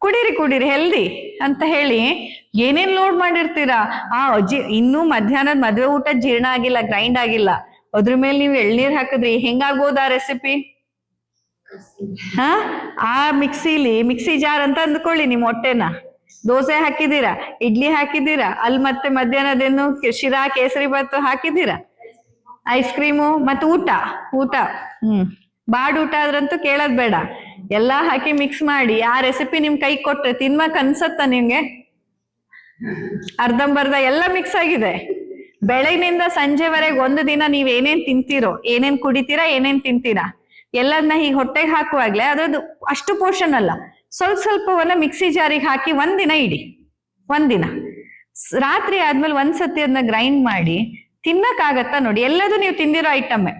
ಕುಡೀರಿ ಹೆಲ್ದಿ ಅಂತ ಹೇಳಿ ಏನೇನ್ ಲೋಡ್ ಮಾಡಿರ್ತೀರಾ. ಇನ್ನೂ ಮಧ್ಯಾಹ್ನದ ಮದ್ವೆ ಊಟ ಜೀರ್ಣ ಆಗಿಲ್ಲ, ಗ್ರೈಂಡ್ ಆಗಿಲ್ಲ, ಅದ್ರ ಮೇಲೆ ನೀವು ಎಳ್ನೀರ್ ಹಾಕಿದ್ರಿ ಹೆಂಗಾಗ್ಬೋದು ಆ ರೆಸಿಪಿ? ಆ ಮಿಕ್ಸಿ ಜಾರ್ ಅಂತ ಅಂದ್ಕೊಳ್ಳಿ. ನಿಮ್ ಹೊಟ್ಟೆನ ದೋಸೆ ಹಾಕಿದೀರಾ, ಇಡ್ಲಿ ಹಾಕಿದೀರಾ, ಅಲ್ಲಿ ಮತ್ತೆ ಮಧ್ಯಾಹ್ನದೇನು ಶಿರಾ ಕೇಸರಿ ಬಾತು ಹಾಕಿದೀರಾ, ಐಸ್ ಕ್ರೀಮು, ಮತ್ತೆ ಊಟ ಬಾಡ್ ಊಟ ಆದ್ರಂತೂ ಕೇಳೋದ್ ಬೇಡ. ಎಲ್ಲಾ ಹಾಕಿ ಮಿಕ್ಸ್ ಮಾಡಿ ಆ ರೆಸಿಪಿ ನಿಮ್ ಕೈ ಕೊಟ್ರೆ ತಿನ್ಮಕ್ ಅನ್ಸತ್ತ ನಿಮ್ಗೆ? ಅರ್ಧಂಬರ್ಧ ಎಲ್ಲ ಮಿಕ್ಸ್ ಆಗಿದೆ. ಬೆಳಗಿನಿಂದ ಸಂಜೆವರೆಗೆ ಒಂದು ದಿನ ನೀವ್ ಏನೇನ್ ತಿಂತೀರೋ, ಏನೇನ್ ಕುಡಿತೀರಾ, ಏನೇನ್ ತಿಂತೀರಾ, ಎಲ್ಲದನ್ನ ಹೀಗೆ ಹೊಟ್ಟೆಗೆ ಹಾಕುವಾಗ್ಲೇ ಅದ್ರದ್ದು ಅಷ್ಟು ಪೋರ್ಷನ್ ಅಲ್ಲ, ಸ್ವಲ್ಪವನ್ನ ಮಿಕ್ಸಿ ಜಾರಿಗೆ ಹಾಕಿ ಒಂದಿನ ಇಡಿ. ಒಂದಿನ ರಾತ್ರಿ ಆದ್ಮೇಲೆ ಒಂದ್ಸತಿ ಅದನ್ನ ಗ್ರೈಂಡ್ ಮಾಡಿ ತಿನ್ನಕ್ಕಾಗತ್ತಾ ನೋಡಿ. ಎಲ್ಲದೂ ನೀವು ತಿಂದಿರೋ ಐಟಮ್ಮೆ,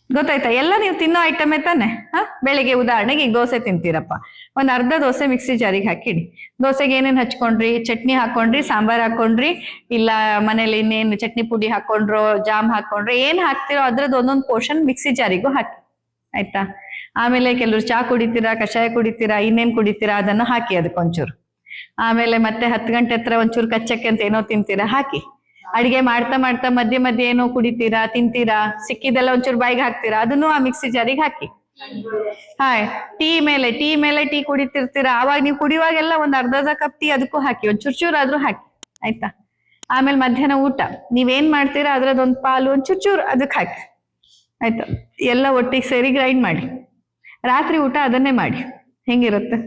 ಗೊತ್ತಾಯ್ತಾ? ಎಲ್ಲ ನೀವು ತಿನ್ನೋ ಐಟಮೇ ತಾನೆ. ಬೆಳಿಗ್ಗೆ ಉದಾಹರಣೆಗೆ ಈಗ ದೋಸೆ ತಿಂತೀರಪ್ಪ, ಒಂದ್ ಅರ್ಧ ದೋಸೆ ಮಿಕ್ಸಿ ಜಾರಿಗೆ ಹಾಕಿಡಿ. ದೋಸೆಗೆ ಏನೇನ್ ಹಚ್ಕೊಂಡ್ರಿ? ಚಟ್ನಿ ಹಾಕೊಂಡ್ರಿ, ಸಾಂಬಾರ್ ಹಾಕೊಂಡ್ರಿ, ಇಲ್ಲ ಮನೇಲಿ ಇನ್ನೇನು ಚಟ್ನಿ ಪುಡಿ ಹಾಕೊಂಡ್ರೋ, ಜಾಮ್ ಹಾಕೊಂಡ್ರೆ, ಏನ್ ಹಾಕ್ತಿರೋ ಅದ್ರದ್ದು ಒಂದೊಂದು ಪೋರ್ಷನ್ ಮಿಕ್ಸಿ ಜಾರಿಗೂ ಹಾಕಿ. ಆಯ್ತಾ? ಆಮೇಲೆ ಕೆಲವ್ರು ಚಾ ಕುಡಿತೀರಾ, ಕಷಾಯ ಕುಡಿತೀರಾ, ಇನ್ನೇನ್ ಕುಡಿತೀರಾ ಅದನ್ನ ಹಾಕಿ ಅದಕ್ಕೊಂಚೂರು. ಆಮೇಲೆ ಮತ್ತೆ 10 ಗಂಟೆ ಹತ್ರ ಒಂಚೂರು ಕಚ್ಚಕ್ಕೆ ಅಂತ ಏನೋ ತಿಂತೀರಾ ಹಾಕಿ. ಅಡಿಗೆ ಮಾಡ್ತಾ ಮಧ್ಯೆ ಏನೋ ಕುಡಿತೀರಾ, ತಿಂತೀರಾ, ಸಿಕ್ಕಿದೆಲ್ಲ ಒಂಚೂರು ಬಾಯಿಗೆ ಹಾಕ್ತೀರಾ, ಅದನ್ನು ಆ ಮಿಕ್ಸಿ ಜಾರಿಗೆ ಹಾಕಿ. ಹಾಯ್ ಟೀ ಮೇಲೆ ಟೀ ಕುಡಿತಿರ್ತೀರಾ, ಅವಾಗ ನೀವು ಕುಡಿಯುವಾಗೆಲ್ಲ ಒಂದ್ ಅರ್ಧ ಕಪ್ ಟೀ ಅದಕ್ಕೂ ಹಾಕಿ, ಒಂದ್ ಚೂರ್ ಆದ್ರೂ ಹಾಕಿ ಆಯ್ತಾ. ಆಮೇಲೆ ಮಧ್ಯಾಹ್ನ ಊಟ ನೀವೇನ್ ಮಾಡ್ತೀರಾ ಅದ್ರದ್ದೊಂದ್ ಪಾಲು ಒಂದ್ ಚೂರ್ ಅದಕ್ಕೆ ಹಾಕಿ ಆಯ್ತಾ. ಎಲ್ಲ ಒಟ್ಟಿಗೆ ಸೇರಿ ಗ್ರೈಂಡ್ ಮಾಡಿ. ರಾತ್ರಿ ಊಟ ಅದನ್ನೇ ಮಾಡಿ. ಹೆಂಗಿರುತ್ತೆ?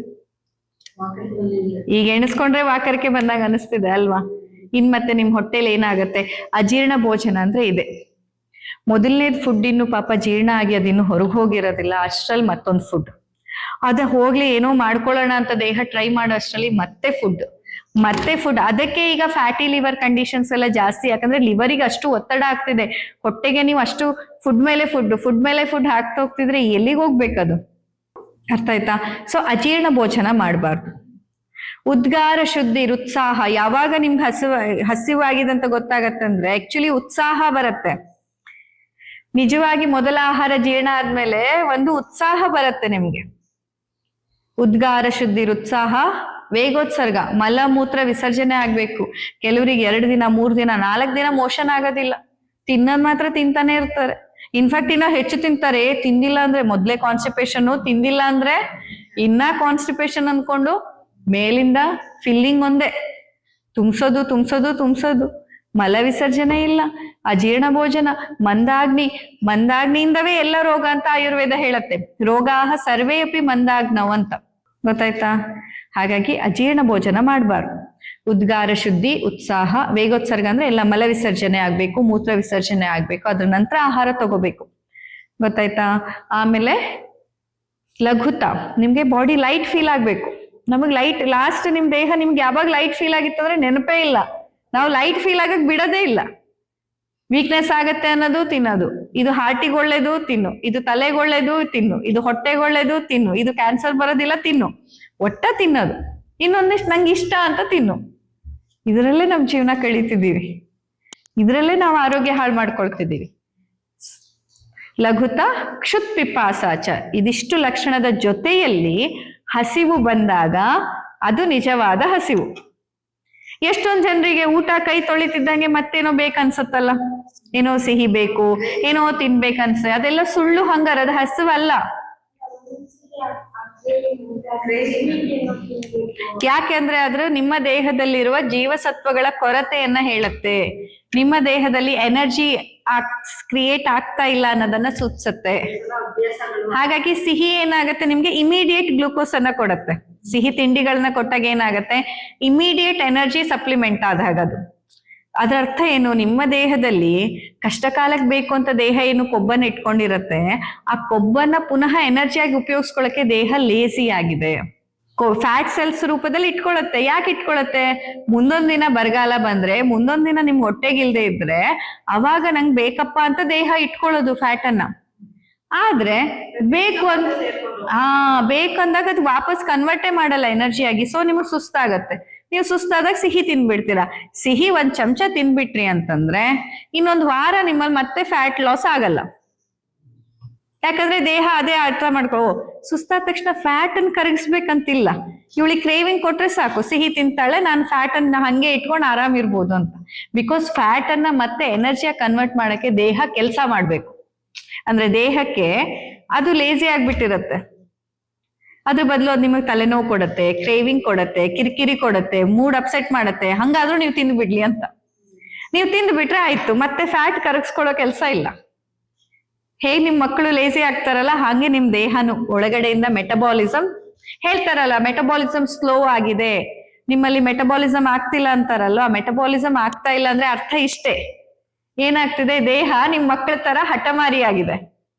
ಈಗ ಎಣಿಸ್ಕೊಂಡ್ರೆ ವಾಕರಿಕೆ ಬಂದಾಗ ಅನಿಸ್ತಿದೆ ಅಲ್ವಾ? ಇನ್ ಮತ್ತೆ ನಿಮ್ ಹೊಟ್ಟೆಲಿ ಏನಾಗತ್ತೆ? ಅಜೀರ್ಣ ಭೋಜನ ಅಂದ್ರೆ ಇದೆ. ಮೊದಲನೇದ್ ಫುಡ್ ಇನ್ನು ಪಾಪ ಜೀರ್ಣ ಆಗಿ ಅದಿನ್ನು ಹೊರಗೆ ಹೋಗಿರೋದಿಲ್ಲ, ಅಷ್ಟ್ರಲ್ಲಿ ಮತ್ತೊಂದು ಫುಡ್. ಅದ ಹೋಗ್ಲಿ ಏನೋ ಮಾಡ್ಕೊಳ್ಳೋಣ ಅಂತ ದೇಹ ಟ್ರೈ ಮಾಡೋ ಅಷ್ಟ್ರಲ್ಲಿ ಮತ್ತೆ ಫುಡ್. ಅದಕ್ಕೆ ಈಗ ಫ್ಯಾಟಿ ಲಿವರ್ ಕಂಡೀಷನ್ಸ್ ಎಲ್ಲ ಜಾಸ್ತಿ, ಯಾಕಂದ್ರೆ ಲಿವರಿಗೆ ಅಷ್ಟು ಒತ್ತಡ ಆಗ್ತಿದೆ. ಹೊಟ್ಟೆಗೆ ನೀವು ಅಷ್ಟು ಫುಡ್ ಮೇಲೆ ಫುಡ್ ಹಾಕ್ತಾ ಹೋಗ್ತಿದ್ರೆ ಎಲ್ಲಿಗೆ ಹೋಗ್ಬೇಕದು? ಅರ್ಥ ಆಯ್ತಾ? ಸೊ ಅಜೀರ್ಣ ಭೋಜನ ಮಾಡಬಾರ್ದು. ಉದ್ಗಾರ ಶುದ್ಧಿ ಉತ್ಸಾಹ, ಯಾವಾಗ ನಿಮ್ಗೆ ಹಸಿವಾಗಿದೆ ಅಂತ ಗೊತ್ತಾಗತ್ತಂದ್ರೆ ಆಕ್ಚುಲಿ ಉತ್ಸಾಹ ಬರುತ್ತೆ. ನಿಜವಾಗಿ ಮೊದಲ ಆಹಾರ ಜೀರ್ಣ ಆದ್ಮೇಲೆ ಒಂದು ಉತ್ಸಾಹ ಬರುತ್ತೆ ನಿಮ್ಗೆ. ಉದ್ಗಾರ ಶುದ್ಧಿ ಉತ್ಸಾಹ, ವೇಗೋತ್ಸರ್ಗ, ಮಲ ಮೂತ್ರ ವಿಸರ್ಜನೆ ಆಗ್ಬೇಕು. ಕೆಲವರಿಗೆ 2 ದಿನ 3 ದಿನ 4 ದಿನ ಮೋಷನ್ ಆಗೋದಿಲ್ಲ, ತಿನ್ನೋದ್ ಮಾತ್ರ ತಿಂತಾನೆ ಇರ್ತಾರೆ. ಇನ್ಫ್ಯಾಕ್ಟ್ ಇನ್ನ ಹೆಚ್ಚು ತಿಂತಾರೆ. ತಿಂದಿಲ್ಲ ಅಂದ್ರೆ ಮೊದ್ಲೇ ಕಾನ್ಸ್ಟಿಪೇಷನ್, ತಿಂದಿಲ್ಲ ಅಂದ್ರೆ ಇನ್ನ ಕಾನ್ಸ್ಟಿಪೇಷನ್ ಅನ್ಕೊಂಡು ಮೇಲಿಂದ ಫಿಲ್ಲಿಂಗ್ ಒಂದೇ, ತುಂಬಿಸೋದು. ಮಲ ವಿಸರ್ಜನೆ ಇಲ್ಲ, ಅಜೀರ್ಣ ಭೋಜನ, ಮಂದಾಗ್ನಿಯಿಂದವೇ ಎಲ್ಲ ರೋಗ ಅಂತ ಆಯುರ್ವೇದ ಹೇಳತ್ತೆ. ರೋಗಾಹ ಸರ್ವೇ ಅಪಿ ಮಂದಾಗ್ನವ್ ಅಂತ, ಗೊತ್ತಾಯ್ತಾ? ಹಾಗಾಗಿ ಅಜೀರ್ಣ ಭೋಜನ ಮಾಡಬಾರ್ದು. ಉದ್ಗಾರ ಶುದ್ಧಿ ಉತ್ಸಾಹ, ವೇಗೋತ್ಸರ್ಗ ಅಂದ್ರೆ ಎಲ್ಲ ಮಲ ವಿಸರ್ಜನೆ ಆಗ್ಬೇಕು, ಮೂತ್ರ ವಿಸರ್ಜನೆ ಆಗ್ಬೇಕು, ಅದ್ರ ನಂತರ ಆಹಾರ ತಗೋಬೇಕು, ಗೊತ್ತಾಯ್ತಾ? ಆಮೇಲೆ ಲಘುತ, ನಿಮ್ಗೆ ಬಾಡಿ ಲೈಟ್ ಫೀಲ್ ಆಗ್ಬೇಕು. ನಮಗ್ ಲೈಟ್ ಲಾಸ್ಟ್ ನಿಮ್ ದೇಹ ನಿಮ್ಗೆ ಯಾವಾಗ ಲೈಟ್ ಫೀಲ್ ಆಗಿತ್ತು ಅಂದ್ರೆ ನೆನಪೇ ಇಲ್ಲ. ನಾವು ಲೈಟ್ ಫೀಲ್ ಆಗಕ್ ಬಿಡೋದೇ ಇಲ್ಲ. ವೀಕ್ನೆಸ್ ಆಗತ್ತೆ ಅನ್ನೋದು ತಿನ್ನೋದು, ಇದು ಹಾರ್ಟಿಗೆ ಒಳ್ಳೇದು ತಿನ್ನು, ಇದು ತಲೆಗೆ ಒಳ್ಳೇದು ತಿನ್ನು, ಇದು ಹೊಟ್ಟೆಗೆ ಒಳ್ಳೇದು ತಿನ್ನು, ಇದು ಕ್ಯಾನ್ಸರ್ ಬರೋದಿಲ್ಲ ತಿನ್ನು, ಒಟ್ಟ ತಿನ್ನೋದು. ಇನ್ನೊಂದಿಷ್ಟು ನಂಗೆ ಇಷ್ಟ ಅಂತ ತಿನ್ನು. ಇದರಲ್ಲೇ ನಮ್ ಜೀವನ ಕಳೀತಿದ್ದೀವಿ, ಇದರಲ್ಲೇ ನಾವು ಆರೋಗ್ಯ ಹಾಳು ಮಾಡ್ಕೊಳ್ತಿದ್ದೀವಿ. ಲಘುತ ಕ್ಷುತ್ ಪಿಪಾಸಾಚ, ಇದಿಷ್ಟು ಲಕ್ಷಣದ ಜೊತೆಯಲ್ಲಿ ಹಸಿವು ಬಂದಾಗ ಅದು ನಿಜವಾದ ಹಸಿವು. ಎಷ್ಟೊಂದ್ ಜನರಿಗೆ ಊಟ ಕೈ ತೊಳಿತಿದ್ದಂಗೆ ಮತ್ತೇನೋ ಬೇಕನ್ಸತ್ತಲ್ಲ, ಏನೋ ಸಿಹಿ ಬೇಕು, ಏನೋ ತಿನ್ಬೇಕನ್ಸ, ಅದೆಲ್ಲ ಸುಳ್ಳು. ಹಂಗಾರ ಅದು ಹಸಿವಲ್ಲ. ಯಾಕೆಂದ್ರೆ ಆದ್ರೂ ನಿಮ್ಮ ದೇಹದಲ್ಲಿರುವ ಜೀವಸತ್ವಗಳ ಕೊರತೆಯನ್ನ ಹೇಳುತ್ತೆ. ನಿಮ್ಮ ದೇಹದಲ್ಲಿ ಎನರ್ಜಿ ಕ್ರಿಯೇಟ್ ಆಗ್ತಾ ಇಲ್ಲ ಅನ್ನೋದನ್ನ ಸೂಚಿಸುತ್ತೆ. ಹಾಗಾಗಿ ಸಿಹಿ ಏನಾಗತ್ತೆ, ನಿಮ್ಗೆ ಇಮಿಡಿಯೇಟ್ ಗ್ಲೂಕೋಸ್ ಅನ್ನ ಕೊಡುತ್ತೆ. ಸಿಹಿ ತಿಂಡಿಗಳನ್ನ ಕೊಟ್ಟಾಗ ಏನಾಗತ್ತೆ, ಇಮಿಡಿಯೇಟ್ ಎನರ್ಜಿ ಸಪ್ಲಿಮೆಂಟ್ ಆದಾಗ ಅದು. ಅದರ ಅರ್ಥ ಏನು? ನಿಮ್ಮ ದೇಹದಲ್ಲಿ ಕಷ್ಟ ಕಾಲಕ್ಕೆ ಬೇಕು ಅಂತ ದೇಹ ಏನು ಕೊಬ್ಬನ್ನ ಇಟ್ಕೊಂಡಿರತ್ತೆ, ಆ ಕೊಬ್ಬನ್ನ ಪುನಃ ಎನರ್ಜಿಯಾಗಿ ಉಪಯೋಗಿಸ್ಕೊಳಕ್ಕೆ ದೇಹ ಲೇಸಿ ಆಗಿದೆ. ಫ್ಯಾಟ್ ಸೆಲ್ಸ್ ರೂಪದಲ್ಲಿ ಇಟ್ಕೊಳತ್ತೆ. ಯಾಕೆ ಇಟ್ಕೊಳತ್ತೆ? ಮುಂದೊಂದ್ ದಿನ ಬರಗಾಲ ಬಂದ್ರೆ, ಮುಂದೊಂದ್ ದಿನ ನಿಮ್ಗೆ ಹೊಟ್ಟೆಗಿಲ್ದೆ ಇದ್ರೆ ಅವಾಗ ನಂಗೆ ಬೇಕಪ್ಪ ಅಂತ ದೇಹ ಇಟ್ಕೊಳ್ಳೋದು ಫ್ಯಾಟ್ ಅನ್ನ. ಆದ್ರೆ ಬೇಕಂದಾಗ ಅದು ವಾಪಸ್ ಕನ್ವರ್ಟೇ ಮಾಡಲ್ಲ ಎನರ್ಜಿಯಾಗಿ. ಸೊ ನಿಮಗ್ ಸುಸ್ತಾಗತ್ತೆ. ನೀವು ಸುಸ್ತಾದಾಗ ಸಿಹಿ ತಿನ್ಬಿಡ್ತೀರಾ. ಸಿಹಿ 1 ಚಮಚ ತಿನ್ಬಿಟ್ರಿ ಅಂತಂದ್ರೆ ಇನ್ನೊಂದು ವಾರ ನಿಮ್ಮಲ್ಲಿ ಮತ್ತೆ ಫ್ಯಾಟ್ ಲಾಸ್ ಆಗಲ್ಲ. ಯಾಕಂದ್ರೆ ದೇಹ ಅದೇ ಅರ್ಥ ಮಾಡ್ಕೋ, ಸುಸ್ತಾದ ತಕ್ಷಣ ಫ್ಯಾಟ್ ಅನ್ನು ಕರಗಿಸ್ಬೇಕಂತಿಲ್ಲ. ಇವಳಿಗೆ ಕ್ರೇವಿಂಗ್ ಕೊಟ್ರೆ ಸಾಕು, ಸಿಹಿ ತಿಂತಾಳೆ, ನಾನು ಫ್ಯಾಟ್ ಅನ್ನ ಹಂಗೆ ಇಟ್ಕೊಂಡು ಆರಾಮ್ ಇರ್ಬೋದು ಅಂತ. ಬಿಕಾಸ್ ಫ್ಯಾಟ್ ಅನ್ನ ಮತ್ತೆ ಎನರ್ಜಿಯಾಗಿ ಕನ್ವರ್ಟ್ ಮಾಡಕ್ಕೆ ದೇಹ ಕೆಲಸ ಮಾಡ್ಬೇಕು. ಅಂದ್ರೆ ದೇಹಕ್ಕೆ ಅದು ಲೇಜಿ ಆಗ್ಬಿಟ್ಟಿರತ್ತೆ. ಅದ್ರ ಬದಲು ಅದು ನಿಮಗೆ ತಲೆನೋವು ಕೊಡತ್ತೆ, ಕ್ರೇವಿಂಗ್ ಕೊಡತ್ತೆ, ಕಿರಿಕಿರಿ ಕೊಡತ್ತೆ, ಮೂಡ್ ಅಪ್ಸೆಟ್ ಮಾಡತ್ತೆ. ಹಂಗಾದ್ರೂ ನೀವು ತಿಂದ್ಬಿಡ್ಲಿ ಅಂತ ನೀವು ತಿಂದ್ಬಿಟ್ರೆ ಆಯ್ತು, ಮತ್ತೆ ಫ್ಯಾಟ್ ಕರಗಿಸ್ಕೊಳ್ಳೋ ಕೆಲಸ ಇಲ್ಲ. ಹೇಗ್ ನಿಮ್ ಮಕ್ಕಳು ಲೇಸಿ ಆಗ್ತಾರಲ್ಲ, ಹಾಗೆ ನಿಮ್ ದೇಹನು ಒಳಗಡೆಯಿಂದ ಮೆಟಬಾಲಿಸಮ್ ಹೇಳ್ತಾರಲ್ಲ, ಮೆಟಬಾಲಿಸಮ್ ಸ್ಲೋ ಆಗಿದೆ, ನಿಮ್ಮಲ್ಲಿ ಮೆಟಬಾಲಿಸಮ್ ಆಗ್ತಿಲ್ಲ ಅಂತಾರಲ್ಲ. ಮೆಟಬಾಲಿಸಮ್ ಆಗ್ತಾ ಇಲ್ಲ ಅಂದ್ರೆ ಅರ್ಥ ಇಷ್ಟೇ, ಏನಾಗ್ತಿದೆ, ದೇಹ ನಿಮ್ ಮಕ್ಕಳ ತರ ಹಠಮಾರಿ ಆಗಿದೆ,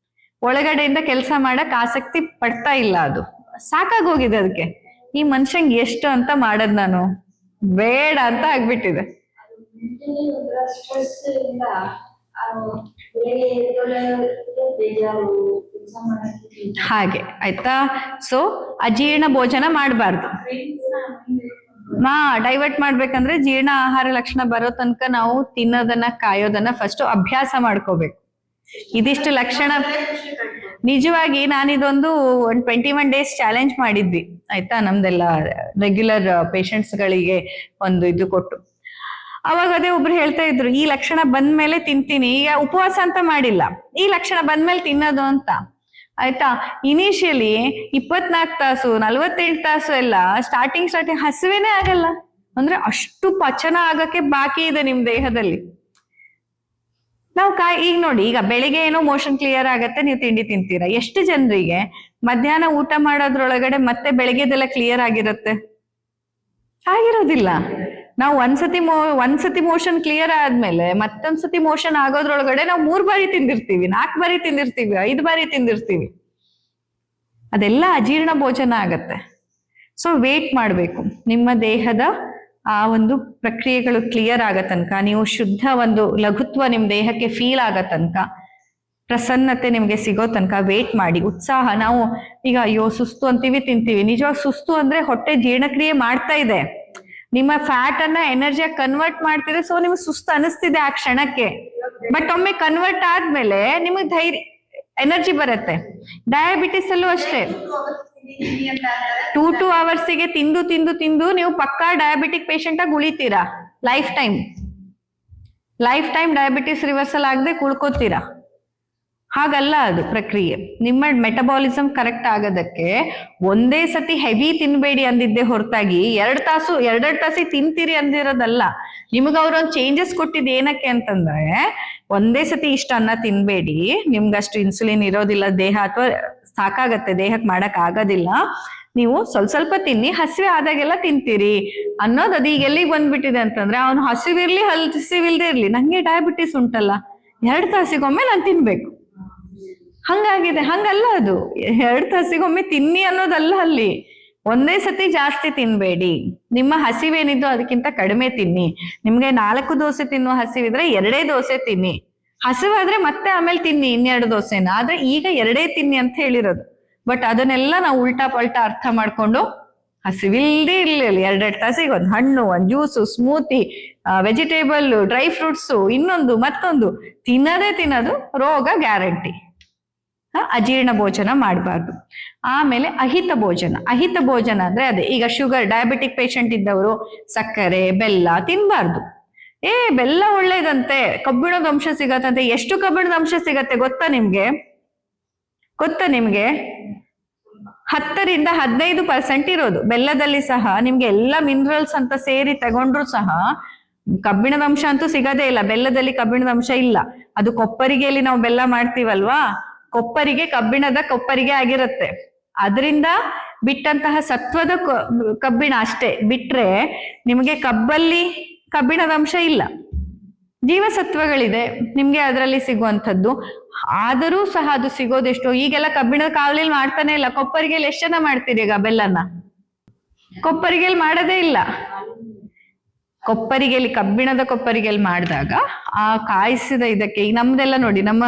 ಒಳಗಡೆಯಿಂದ ಕೆಲಸ ಮಾಡಕ್ ಆಸಕ್ತಿ ಪಡ್ತಾ ಇಲ್ಲ. ಅದು ಸಾಕಾಗೋಗಿದೆ ಅದಕ್ಕೆ. ಈ ಮನುಷ್ಯಂಗೆ ಎಷ್ಟು ಅಂತ ಮಾಡದ್ ನಾನು, ಬೇಡ ಅಂತ ಆಗ್ಬಿಟ್ಟಿದೆ. ಹಾಗೆ ಆಯ್ತಾ. ಸೊ ಅಜೀರ್ಣ ಭೋಜನ ಮಾಡಬಾರ್ದು. ಡೈವರ್ಟ್ ಮಾಡ್ಬೇಕಂದ್ರೆ ಜೀರ್ಣ ಆಹಾರ ಲಕ್ಷಣ ಬರೋ ತನಕ ನಾವು ತಿನ್ನೋದನ್ನ ಕಾಯೋದನ್ನ ಫಸ್ಟ್ ಅಭ್ಯಾಸ ಮಾಡ್ಕೋಬೇಕು. ಇದಿಷ್ಟು ಲಕ್ಷಣ ನಿಜವಾಗಿ ನಾನಿದೊಂದು 21 days ಚಾಲೆಂಜ್ ಮಾಡಿದ್ವಿ ಆಯ್ತಾ, ನಮ್ದೆಲ್ಲ ರೆಗ್ಯುಲರ್ ಪೇಷಂಟ್ಸ್ ಗಳಿಗೆ ಒಂದು ಇದು ಕೊಟ್ಟು. ಅವಾಗ ಅದೇ ಒಬ್ರು ಹೇಳ್ತಾ ಇದ್ರು, ಈ ಲಕ್ಷಣ ಬಂದ್ಮೇಲೆ ತಿಂತೀನಿ, ಈಗ ಉಪವಾಸ ಅಂತ ಮಾಡಿಲ್ಲ, ಈ ಲಕ್ಷಣ ಬಂದ್ಮೇಲೆ ತಿನ್ನೋದು ಅಂತ. ಆಯ್ತಾ. ಇನಿಷಿಯಲಿ 24 ತಾಸು 48 ತಾಸು ಎಲ್ಲ ಸ್ಟಾರ್ಟಿಂಗ್ ಹಸಿವೇನೆ ಆಗಲ್ಲ. ಅಂದ್ರೆ ಅಷ್ಟು ಪಚನ ಆಗಕ್ಕೆ ಬಾಕಿ ಇದೆ ನಿಮ್ ದೇಹದಲ್ಲಿ. ನಾವು ಈಗ ನೋಡಿ, ಈಗ ಬೆಳಿಗ್ಗೆ ಏನೋ ಮೋಷನ್ ಕ್ಲಿಯರ್ ಆಗತ್ತೆ, ನೀವು ತಿಂಡಿ ತಿಂತೀರಾ. ಎಷ್ಟು ಜನರಿಗೆ ಮಧ್ಯಾಹ್ನ ಊಟ ಮಾಡೋದ್ರೊಳಗಡೆ ಮತ್ತೆ ಬೆಳಿಗ್ಗೆದೆಲ್ಲ ಕ್ಲಿಯರ್ ಆಗಿರುತ್ತೆ? ಆಗಿರೋದಿಲ್ಲ. ನಾವು ಒಂದ್ಸತಿ ಮೋಷನ್ ಕ್ಲಿಯರ್ ಆದ್ಮೇಲೆ ಮತ್ತೊಂದ್ಸತಿ ಮೋಷನ್ ಆಗೋದ್ರೊಳಗಡೆ ನಾವು 3 ಬಾರಿ ತಿಂದಿರ್ತೀವಿ, 4 ಬಾರಿ ತಿಂದಿರ್ತೀವಿ, 5 ಬಾರಿ ತಿಂದಿರ್ತೀವಿ. ಅದೆಲ್ಲ ಅಜೀರ್ಣ ಭೋಜನ ಆಗತ್ತೆ. ಸೊ ವೇಟ್ ಮಾಡ್ಬೇಕು. ನಿಮ್ಮ ದೇಹದ ಆ ಒಂದು ಪ್ರಕ್ರಿಯೆಗಳು ಕ್ಲಿಯರ್ ಆಗೋ ತನಕ, ನೀವು ಶುದ್ಧ ಒಂದು ಲಘುತ್ವ ನಿಮ್ ದೇಹಕ್ಕೆ ಫೀಲ್ ಆಗೋ ತನಕ, ಪ್ರಸನ್ನತೆ ನಿಮ್ಗೆ ಸಿಗೋ ತನಕ ವೇಟ್ ಮಾಡಿ. ಉತ್ಸಾಹ, ನಾವು ಈಗ ಅಯ್ಯೋ ಸುಸ್ತು ಅಂತೀವಿ, ತಿಂತೀವಿ. ನಿಜವಾಗ ಸುಸ್ತು ಅಂದ್ರೆ ಹೊಟ್ಟೆ ಜೀರ್ಣಕ್ರಿಯೆ ಮಾಡ್ತಾ ಇದೆ, ನಿಮ್ಮ ಫ್ಯಾಟ್ ಅನ್ನ ಎನರ್ಜಿಯಾಗಿ ಕನ್ವರ್ಟ್ ಮಾಡ್ತಿದೆ. ಸೊ ನಿಮ್ಗೆ ಸುಸ್ತು ಅನಿಸ್ತಿದೆ ಆ ಕ್ಷಣಕ್ಕೆ, ಬಟ್ ಒಮ್ಮೆ ಕನ್ವರ್ಟ್ ಆದ್ಮೇಲೆ ನಿಮಗೆ ಧೈರ್ಯ ಎನರ್ಜಿ ಬರುತ್ತೆ. ಡಯಾಬಿಟಿಸ್ ಅಲ್ಲೂ ಅಷ್ಟೇ, 2 ಅವರ್ಸಿಗೆ ತಿಂದು ತಿಂದು ತಿಂದು ನೀವು ಪಕ್ಕಾ ಡಯಾಬಿಟಿಕ್ ಪೇಷಂಟ್ ಆಗಿ ಉಳಿತೀರಾ. ಲೈಫ್ ಟೈಮ್ ಡಯಾಬಿಟಿಸ್ ರಿವರ್ಸಲ್ ಆಗದೆ ಕುಳ್ಕೋತೀರಾ. ಹಾಗಲ್ಲ ಅದು ಪ್ರಕ್ರಿಯೆ. ನಿಮ್ಮ ಮೆಟಬಾಲಿಸಮ್ ಕರೆಕ್ಟ್ ಆಗೋದಕ್ಕೆ ಒಂದೇ ಸತಿ ಹೆವಿ ತಿನ್ಬೇಡಿ ಅಂದಿದ್ದೆ ಹೊರತಾಗಿ 2 ತಾಸು ತಿಂತೀರಿ ಅಂದಿರೋದಲ್ಲ. ನಿಮ್ಗೆ ಅವ್ರೊಂದು ಚೇಂಜಸ್ ಕೊಟ್ಟಿದ್ದು ಏನಕ್ಕೆ ಅಂತಂದ್ರೆ, ಒಂದೇ ಸತಿ ಇಷ್ಟ ಅನ್ನ ತಿನ್ಬೇಡಿ, ನಿಮ್ಗಷ್ಟು ಇನ್ಸುಲಿನ್ ಇರೋದಿಲ್ಲ ದೇಹ, ಅಥವಾ ಸಾಕಾಗತ್ತೆ ದೇಹಕ್ಕೆ ಮಾಡಕ್ ಆಗೋದಿಲ್ಲ, ನೀವು ಸ್ವಲ್ಪ ತಿನ್ನಿ, ಹಸಿವೆ ಆದಾಗೆಲ್ಲ ತಿಂತೀರಿ ಅನ್ನೋದು. ಅದು ಈಗ ಎಲ್ಲಿಗೆ ಬಂದ್ಬಿಟ್ಟಿದೆ ಅಂತಂದ್ರೆ, ಅವನು ಹಸಿವಿರ್ಲಿ ಹಸಿವಿಲ್ದೇ ಇರ್ಲಿ, ನಂಗೆ ಡಯಾಬಿಟಿಸ್ ಉಂಟಲ್ಲ, 2 ತಾಸಿಗೊಮ್ಮೆ ನಾನು ತಿನ್ಬೇಕು, ಹಂಗಾಗಿದೆ. ಹಂಗಲ್ಲ ಅದು. 2 ತಾಸಿಗೊಮ್ಮೆ ತಿನ್ನಿ ಅನ್ನೋದಲ್ಲ ಅಲ್ಲಿ. ಒಂದೇ ಸತಿ ಜಾಸ್ತಿ ತಿನ್ಬೇಡಿ. ನಿಮ್ಮ ಹಸಿವೇನಿದ್ದು ಅದಕ್ಕಿಂತ ಕಡಿಮೆ ತಿನ್ನಿ. ನಿಮ್ಗೆ 4 ದೋಸೆ ತಿನ್ನುವ ಹಸಿವಿದ್ರೆ 2 ದೋಸೆ ತಿನ್ನಿ. ಹಸಿವಾದ್ರೆ ಮತ್ತೆ ಆಮೇಲೆ ತಿನ್ನಿ 2 ದೋಸೆನ. ಆದ್ರೆ ಈಗ 2 ತಿನ್ನಿ ಅಂತ ಹೇಳಿರೋದು. ಬಟ್ ಅದನ್ನೆಲ್ಲ ನಾವು ಉಲ್ಟಾ ಪಲ್ಟಾ ಅರ್ಥ ಮಾಡ್ಕೊಂಡು, ಹಸಿವಿಲ್ದೇ ಇರ್ಲಿಲ್ಲ 2 ತಾಸಿಗೆ ಒಂದು ಹಣ್ಣು, ಒಂದು juice, smoothie, vegetable, dry fruits, ಇನ್ನೊಂದು ಮತ್ತೊಂದು ತಿನ್ನೋದು, ರೋಗ ಗ್ಯಾರಂಟಿ. ಅಜೀರ್ಣ ಭೋಜನ ಮಾಡಬಾರ್ದು. ಆಮೇಲೆ ಅಹಿತ ಭೋಜನ ಅಂದ್ರೆ ಅದೇ, ಈಗ ಶುಗರ್ ಡಯಾಬಿಟಿಕ್ ಪೇಷಂಟ್ ಇದ್ದವರು ಸಕ್ಕರೆ ಬೆಲ್ಲ ತಿನ್ಬಾರ್ದು. ಬೆಲ್ಲ ಒಳ್ಳೇದಂತೆ, ಕಬ್ಬಿಣದ ಅಂಶ ಸಿಗತ್ತಂತೆ. ಎಷ್ಟು ಕಬ್ಬಿಣದ ಅಂಶ ಸಿಗತ್ತೆ ಗೊತ್ತಾ ನಿಮ್ಗೆ? 10ರಿಂದ 15% ಇರೋದು ಬೆಲ್ಲದಲ್ಲಿ ಸಹ. ನಿಮ್ಗೆ ಎಲ್ಲ ಮಿನರಲ್ಸ್ ಅಂತ ಸೇರಿ ತಗೊಂಡ್ರು ಸಹ ಕಬ್ಬಿಣದ ಅಂಶ ಅಂತೂ ಸಿಗದೇ ಇಲ್ಲ. ಬೆಲ್ಲದಲ್ಲಿ ಕಬ್ಬಿಣದ ಅಂಶ ಇಲ್ಲ. ಅದು ಕೊಪ್ಪರಿಗೆಯಲ್ಲಿ ನಾವು ಬೆಲ್ಲ ಮಾಡ್ತೀವಲ್ವಾ, ಕಬ್ಬಿಣದ ಕೊಪ್ಪರಿಗೆ ಆಗಿರುತ್ತೆ. ಅದರಿಂದ ಬಿಟ್ಟಂತಹ ಸತ್ವದ ಕಬ್ಬಿಣ ಅಷ್ಟೇ ಬಿಟ್ರೆ ನಿಮ್ಗೆ ಕಬ್ಬಲ್ಲಿ ಕಬ್ಬಿಣದ ಅಂಶ ಇಲ್ಲ. ಜೀವಸತ್ವಗಳಿದೆ ನಿಮ್ಗೆ ಅದರಲ್ಲಿ ಸಿಗುವಂಥದ್ದು. ಆದರೂ ಸಹ ಅದು ಸಿಗೋದೆಷ್ಟು. ಈಗೆಲ್ಲ ಕಬ್ಬಿಣದ ಕಾವಲಿಯಲ್ಲಿ ಮಾಡ್ತಾನೆ ಇಲ್ಲ. ಕೊಪ್ಪರಿಗೆಯಲ್ಲಿ ಎಷ್ಟು ಜನ ಮಾಡ್ತೀರಿ ಈಗ ಬೆಲ್ಲನ? ಕೊಪ್ಪರಿಗೆಯಲ್ಲಿ ಮಾಡೋದೇ ಇಲ್ಲ. ಕಬ್ಬಿಣದ ಕೊಪ್ಪರಿಗೆಯಲ್ಲಿ ಮಾಡಿದಾಗ ಆ ಕಾಯಿಸಿದ ಇದಕ್ಕೆ, ಈಗ ನಮ್ದೆಲ್ಲ ನೋಡಿ, ನಮ್ಮ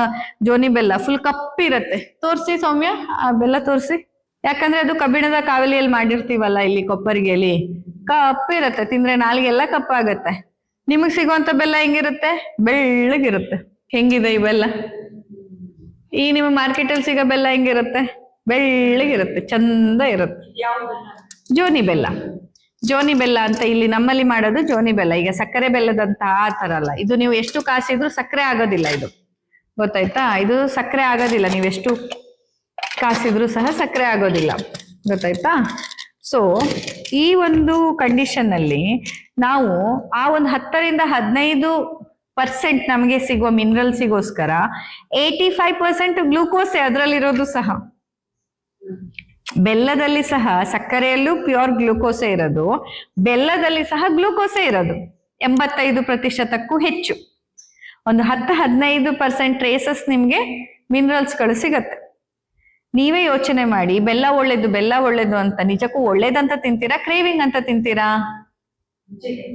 ಜೋನಿ ಬೆಲ್ಲ ಫುಲ್ ಕಪ್ಪಿರತ್ತೆ. ತೋರ್ಸಿ ಸೌಮ್ಯ ಆ ಬೆಲ್ಲ ತೋರ್ಸಿ. ಯಾಕಂದ್ರೆ ಅದು ಕಬ್ಬಿಣದ ಕಾವಲಿಯಲ್ಲಿ ಮಾಡಿರ್ತೀವಲ್ಲ, ಇಲ್ಲಿ ಕೊಪ್ಪರಿಗೆಯಲ್ಲಿ ಕಪ್ಪಿರತ್ತೆ. ತಿಂದ್ರೆ ನಾಲ್ಗೆಲ್ಲ ಕಪ್ಪಾಗತ್ತೆ. ನಿಮಗ್ ಸಿಗುವಂತ ಬೆಲ್ಲ ಹೆಂಗಿರುತ್ತೆ? ಬೆಳ್ಳಗಿರುತ್ತೆ. ಹೆಂಗಿದೆ ಈ ಬೆಲ್ಲ? ಈ ನಿಮ್ಮ ಮಾರ್ಕೆಟಲ್ಲಿ ಸಿಗೋ ಬೆಲ್ಲ ಹೆಂಗಿರುತ್ತೆ? ಬೆಳ್ಳಗಿರುತ್ತೆ, ಚಂದ ಇರುತ್ತೆ. ಜೋನಿ ಬೆಲ್ಲ ಅಂತ ಇಲ್ಲಿ ನಮ್ಮಲ್ಲಿ ಮಾಡೋದು ಜೋನಿ ಬೆಲ್ಲ. ಈಗ ಸಕ್ಕರೆ ಬೆಲ್ಲದಂತ ಆ ತರ ಅಲ್ಲ. ಇದು ನೀವು ಎಷ್ಟು ಕಾಸಿದ್ರು ಸಕ್ಕರೆ ಆಗೋದಿಲ್ಲ. ಇದು ಗೊತ್ತಾಯ್ತಾ? ಇದು ಸಕ್ಕರೆ ಆಗೋದಿಲ್ಲ. ನೀವೆಷ್ಟು ಕಾಸಿದ್ರು ಸಹ ಸಕ್ಕರೆ ಆಗೋದಿಲ್ಲ. ಗೊತ್ತಾಯ್ತಾ? ಸೊ ಈ ಒಂದು ಕಂಡೀಷನ್ ಅಲ್ಲಿ ನಾವು ಆ ಒಂದು 10ರಿಂದ 15% ನಮಗೆ ಸಿಗುವ ಮಿನರಲ್ಸಿಗೋಸ್ಕರ 85% ಗ್ಲೂಕೋಸೆ ಅದರಲ್ಲಿರೋದು ಸಹ. ಬೆಲ್ಲದಲ್ಲಿ ಸಹ, ಸಕ್ಕರೆಯಲ್ಲೂ ಪ್ಯೂರ್ ಗ್ಲೂಕೋಸೆ ಇರೋದು, ಬೆಲ್ಲದಲ್ಲಿ ಸಹ ಗ್ಲೂಕೋಸೆ ಇರೋದು 85%ಕ್ಕೂ ಹೆಚ್ಚು. ಒಂದು 10-15% ಟ್ರೇಸಸ್ ನಿಮ್ಗೆ ಮಿನರಲ್ಸ್ಗಳು ಸಿಗತ್ತೆ. ನೀವೇ ಯೋಚನೆ ಮಾಡಿ, ಬೆಲ್ಲ ಒಳ್ಳೇದು ಅಂತ ನಿಜಕ್ಕೂ ಒಳ್ಳೇದಂತ ತಿಂತೀರಾ, ಕ್ರೇವಿಂಗ್ ಅಂತ ತಿಂತೀರಾ?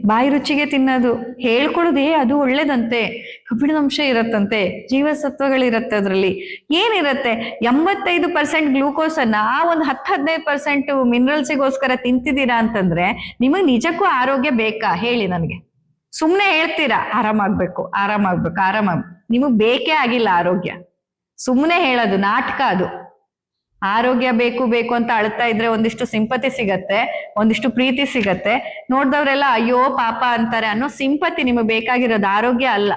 ಬಾಯಿ ರುಚಿಗೆ ತಿನ್ನೋದು. ಹೇಳ್ಕೊಡೋದೇ ಅದು ಒಳ್ಳೇದಂತೆ, ಕಬ್ಬಿಣದ ಅಂಶ ಇರತ್ತಂತೆ, ಜೀವಸತ್ವಗಳಿರತ್ತೆ ಅದರಲ್ಲಿ. ಏನಿರತ್ತೆ? 85% ಗ್ಲೂಕೋಸ್ ಅನ್ನ ಆ ಒಂದು 10-15% ಮಿನರಲ್ಸಿಗೋಸ್ಕರ ತಿಂತಿದ್ದೀರಾ ಅಂತಂದ್ರೆ ನಿಮಗ್ ನಿಜಕ್ಕೂ ಆರೋಗ್ಯ ಬೇಕಾ? ಹೇಳಿ ನನಗೆ. ಸುಮ್ನೆ ಹೇಳ್ತೀರಾ ಆರಾಮಾಗ್ಬೇಕು. ನಿಮಗ್ ಬೇಕೇ ಆಗಿಲ್ಲ ಆರೋಗ್ಯ. ಸುಮ್ನೆ ಹೇಳೋದು, ನಾಟಕ ಅದು. ಆರೋಗ್ಯ ಬೇಕು ಅಂತ ಅಳ್ತಾ ಇದ್ರೆ ಒಂದಿಷ್ಟು ಸಿಂಪತಿ ಸಿಗತ್ತೆ, ಒಂದಿಷ್ಟು ಪ್ರೀತಿ ಸಿಗತ್ತೆ. ನೋಡ್ದವ್ರೆಲ್ಲ ಅಯ್ಯೋ ಪಾಪ ಅಂತಾರೆ ಅನ್ನೋ ಸಿಂಪತಿ ನಿಮಗೆ ಬೇಕಾಗಿರೋದು, ಆರೋಗ್ಯ ಅಲ್ಲ.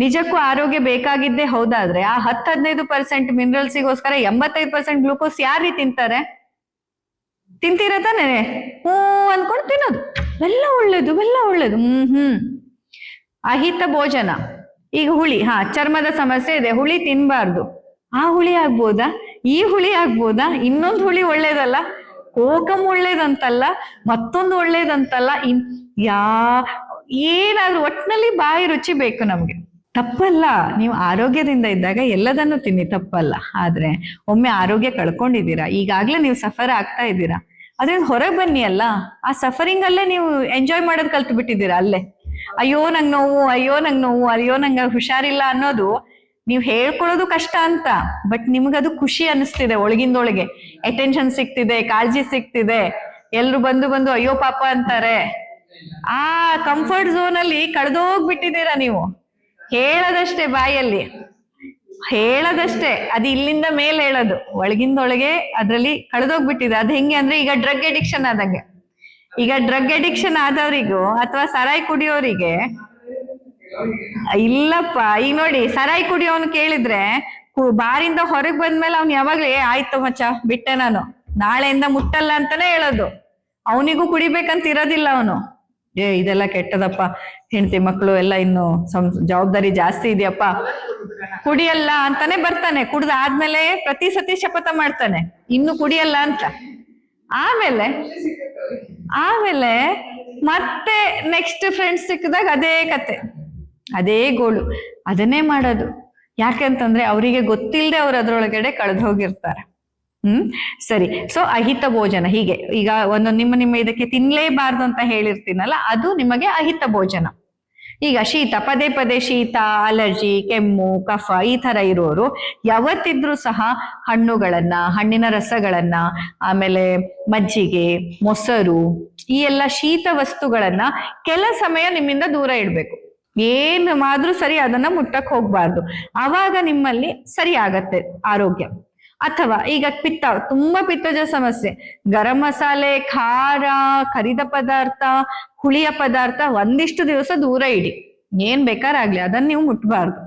ನಿಜಕ್ಕೂ ಆರೋಗ್ಯ ಬೇಕಾಗಿದ್ದೇ ಹೌದಾದ್ರೆ ಆ 10-15% ಮಿನರಲ್ಸಿಗೋಸ್ಕರ 85% ಗ್ಲೂಕೋಸ್ ಯಾರೀ ತಿಂತಾರೆ? ತಿಂತೀರ ತಾನೆ? ಹ್ಞೂ ಅನ್ಕೊಂಡು ತಿನ್ನೋದು, ಬೆಲ್ಲ ಒಳ್ಳೇದು, ಬೆಲ್ಲ ಒಳ್ಳೇದು. ಅಹಿತ ಭೋಜನ. ಈಗ ಹುಳಿ, ಚರ್ಮದ ಸಮಸ್ಯೆ ಇದೆ, ಹುಳಿ ತಿನ್ಬಾರ್ದು. ಆ ಹುಳಿ ಆಗ್ಬೋದಾ? ಈ ಹುಳಿ ಆಗ್ಬೋದಾ? ಇನ್ನೊಂದು ಹುಳಿ ಒಳ್ಳೇದಲ್ಲ, ಕೋಕಂ ಒಳ್ಳೇದಂತಲ್ಲ, ಮತ್ತೊಂದು ಒಳ್ಳೇದಂತಲ್ಲ, ಏನಾದ್ರೂ ಒಟ್ಟಿನಲ್ಲಿ ಬಾಯಿ ರುಚಿ ಬೇಕು ನಮ್ಗೆ. ತಪ್ಪಲ್ಲ, ನೀವು ಆರೋಗ್ಯದಿಂದ ಇದ್ದಾಗ ಎಲ್ಲದನ್ನು ತಿನ್ನಿ, ತಪ್ಪಲ್ಲ. ಆದ್ರೆ ಒಮ್ಮೆ ಆರೋಗ್ಯ ಕಳ್ಕೊಂಡಿದ್ದೀರಾ, ಈಗಾಗ್ಲೇ ನೀವು ಸಫರ್ ಆಗ್ತಾ ಇದ್ದೀರಾ, ಅದ್ರಿಂದ ಹೊರಗೆ ಬನ್ನಿ ಅಲ್ಲ. ಆ ಸಫರಿಂಗ್ ಅಲ್ಲೇ ನೀವು ಎಂಜಾಯ್ ಮಾಡೋದು ಕಲ್ತು ಬಿಟ್ಟಿದ್ದೀರಾ ಅಲ್ಲೇ. ಅಯ್ಯೋ ನಂಗೆ ನೋವು, ಅಯ್ಯೋ ನಂಗೆ ನೋವು, ಅಯ್ಯೋ ನಂಗೆ ಹುಷಾರಿಲ್ಲ ಅನ್ನೋದು ನೀವು ಹೇಳ್ಕೊಳ್ಳೋದು ಕಷ್ಟ ಅಂತ, ಬಟ್ ನಿಮ್ಗದು ಖುಷಿ ಅನಿಸ್ತಿದೆ ಒಳಗಿಂದೊಳಗೆ. ಅಟೆನ್ಷನ್ ಸಿಗ್ತಿದೆ, ಕಾಳಜಿ ಸಿಗ್ತಿದೆ, ಎಲ್ರು ಬಂದು ಅಯ್ಯೋ ಪಾಪ ಅಂತಾರೆ. ಆ ಕಂಫರ್ಟ್ ಝೋನ್ ಅಲ್ಲಿ ಕಳೆದೋಗ್ಬಿಟ್ಟಿದ್ದೀರಾ ನೀವು. ಹೇಳದಷ್ಟೇ ಬಾಯಲ್ಲಿ, ಹೇಳದಷ್ಟೇ, ಅದು ಇಲ್ಲಿಂದ ಮೇಲೆ ಹೇಳೋದು, ಒಳಗಿಂದೊಳಗೆ ಅದ್ರಲ್ಲಿ ಕಳೆದೋಗ್ಬಿಟ್ಟಿದೆ. ಅದ್ ಹೆಂಗೆ ಅಂದ್ರೆ, ಈಗ ಡ್ರಗ್ ಅಡಿಕ್ಷನ್ ಆದಂಗೆ. ಈಗ ಡ್ರಗ್ ಅಡಿಕ್ಷನ್ ಆದವರಿಗೂ ಅಥವಾ ಸರಾಯಿ ಕುಡಿಯೋರಿಗೆ, ಇಲ್ಲಪ್ಪ, ಈಗ ನೋಡಿ ಸರಾಯಿ ಕುಡಿಯೋನು ಕೇಳಿದ್ರೆ ಬಾರಿಂದ ಹೊರಗ್ ಬಂದ್ಮೇಲೆ ಅವ್ನು ಯಾವಾಗ್ಲೂ ಆಯ್ತು ಮಚ್ಚ ಬಿಟ್ಟೆ ನಾನು, ನಾಳೆಯಿಂದ ಮುಟ್ಟಲ್ಲ ಅಂತಾನೆ ಹೇಳೋದು. ಅವನಿಗೂ ಕುಡಿಬೇಕಂತ ಇರೋದಿಲ್ಲ ಅವನು. ಇದೆಲ್ಲ ಕೆಟ್ಟದಪ್ಪ, ಹೆಂಡತಿ ಮಕ್ಕಳು ಎಲ್ಲ ಇನ್ನು ಜವಾಬ್ದಾರಿ ಜಾಸ್ತಿ ಇದೆಯಪ್ಪ, ಕುಡಿಯಲ್ಲ ಅಂತಾನೆ ಬರ್ತಾನೆ. ಕುಡ್ದ ಆದ್ಮೇಲೆ ಪ್ರತಿ ಸತಿ ಶಪಥ ಮಾಡ್ತಾನೆ ಇನ್ನು ಕುಡಿಯಲ್ಲ ಅಂತ. ಆಮೇಲೆ ಮತ್ತೆ ನೆಕ್ಸ್ಟ್ ಫ್ರೆಂಡ್ಸ್ ಸಿಕ್ಕಿದಾಗ ಅದೇ ಕತೆ, ಅದೇ ಗೋಳು, ಅದನ್ನೇ ಮಾಡೋದು. ಯಾಕೆಂತಂದ್ರೆ ಅವರಿಗೆ ಗೊತ್ತಿಲ್ಲದೆ ಅವ್ರು ಅದ್ರೊಳಗಡೆ ಕಳೆದು ಹೋಗಿರ್ತಾರೆ. ಸರಿ. ಸೊ ಅಹಿತ ಭೋಜನ ಹೀಗೆ, ಈಗ ಒಂದು ನಿಮ್ಮ ಇದಕ್ಕೆ ತಿನ್ಲೇಬಾರ್ದು ಅಂತ ಹೇಳಿರ್ತೀನಲ್ಲ, ಅದು ನಿಮಗೆ ಅಹಿತ ಭೋಜನ. ಈಗ ಶೀತ, ಪದೇ ಪದೇ ಶೀತ, ಅಲರ್ಜಿ, ಕೆಮ್ಮು, ಕಫ ಈ ತರ ಇರೋರು ಯಾವತ್ತಿದ್ರೂ ಸಹ ಹಣ್ಣುಗಳನ್ನ, ಹಣ್ಣಿನ ರಸಗಳನ್ನ, ಆಮೇಲೆ ಮಜ್ಜಿಗೆ, ಮೊಸರು, ಈ ಎಲ್ಲ ಶೀತ ವಸ್ತುಗಳನ್ನ ಕೆಲ ಸಮಯ ನಿಮ್ಮಿಂದ ದೂರ ಇಡ್ಬೇಕು. ಏನು ಮಾದ್ರೂ ಸರಿ ಅದನ್ನ ಮುಟ್ಟಕ್ ಹೋಗ್ಬಾರ್ದು. ಆವಾಗ ನಿಮ್ಮಲ್ಲಿ ಸರಿ ಆಗತ್ತೆ ಆರೋಗ್ಯ. ಅಥವಾ ಈಗ ತುಂಬಾ ಪಿತ್ತಜ ಸಮಸ್ಯೆ, ಗರಂ ಮಸಾಲೆ, ಖಾರ, ಕರಿದ ಪದಾರ್ಥ, ಹುಳಿಯ ಪದಾರ್ಥ ಒಂದಿಷ್ಟು ದಿವಸ ದೂರ ಇಡಿ. ಏನ್ ಬೇಕಾರಾಗ್ಲಿ ಅದನ್ನ ನೀವು ಮುಟ್ಬಾರ್ದು.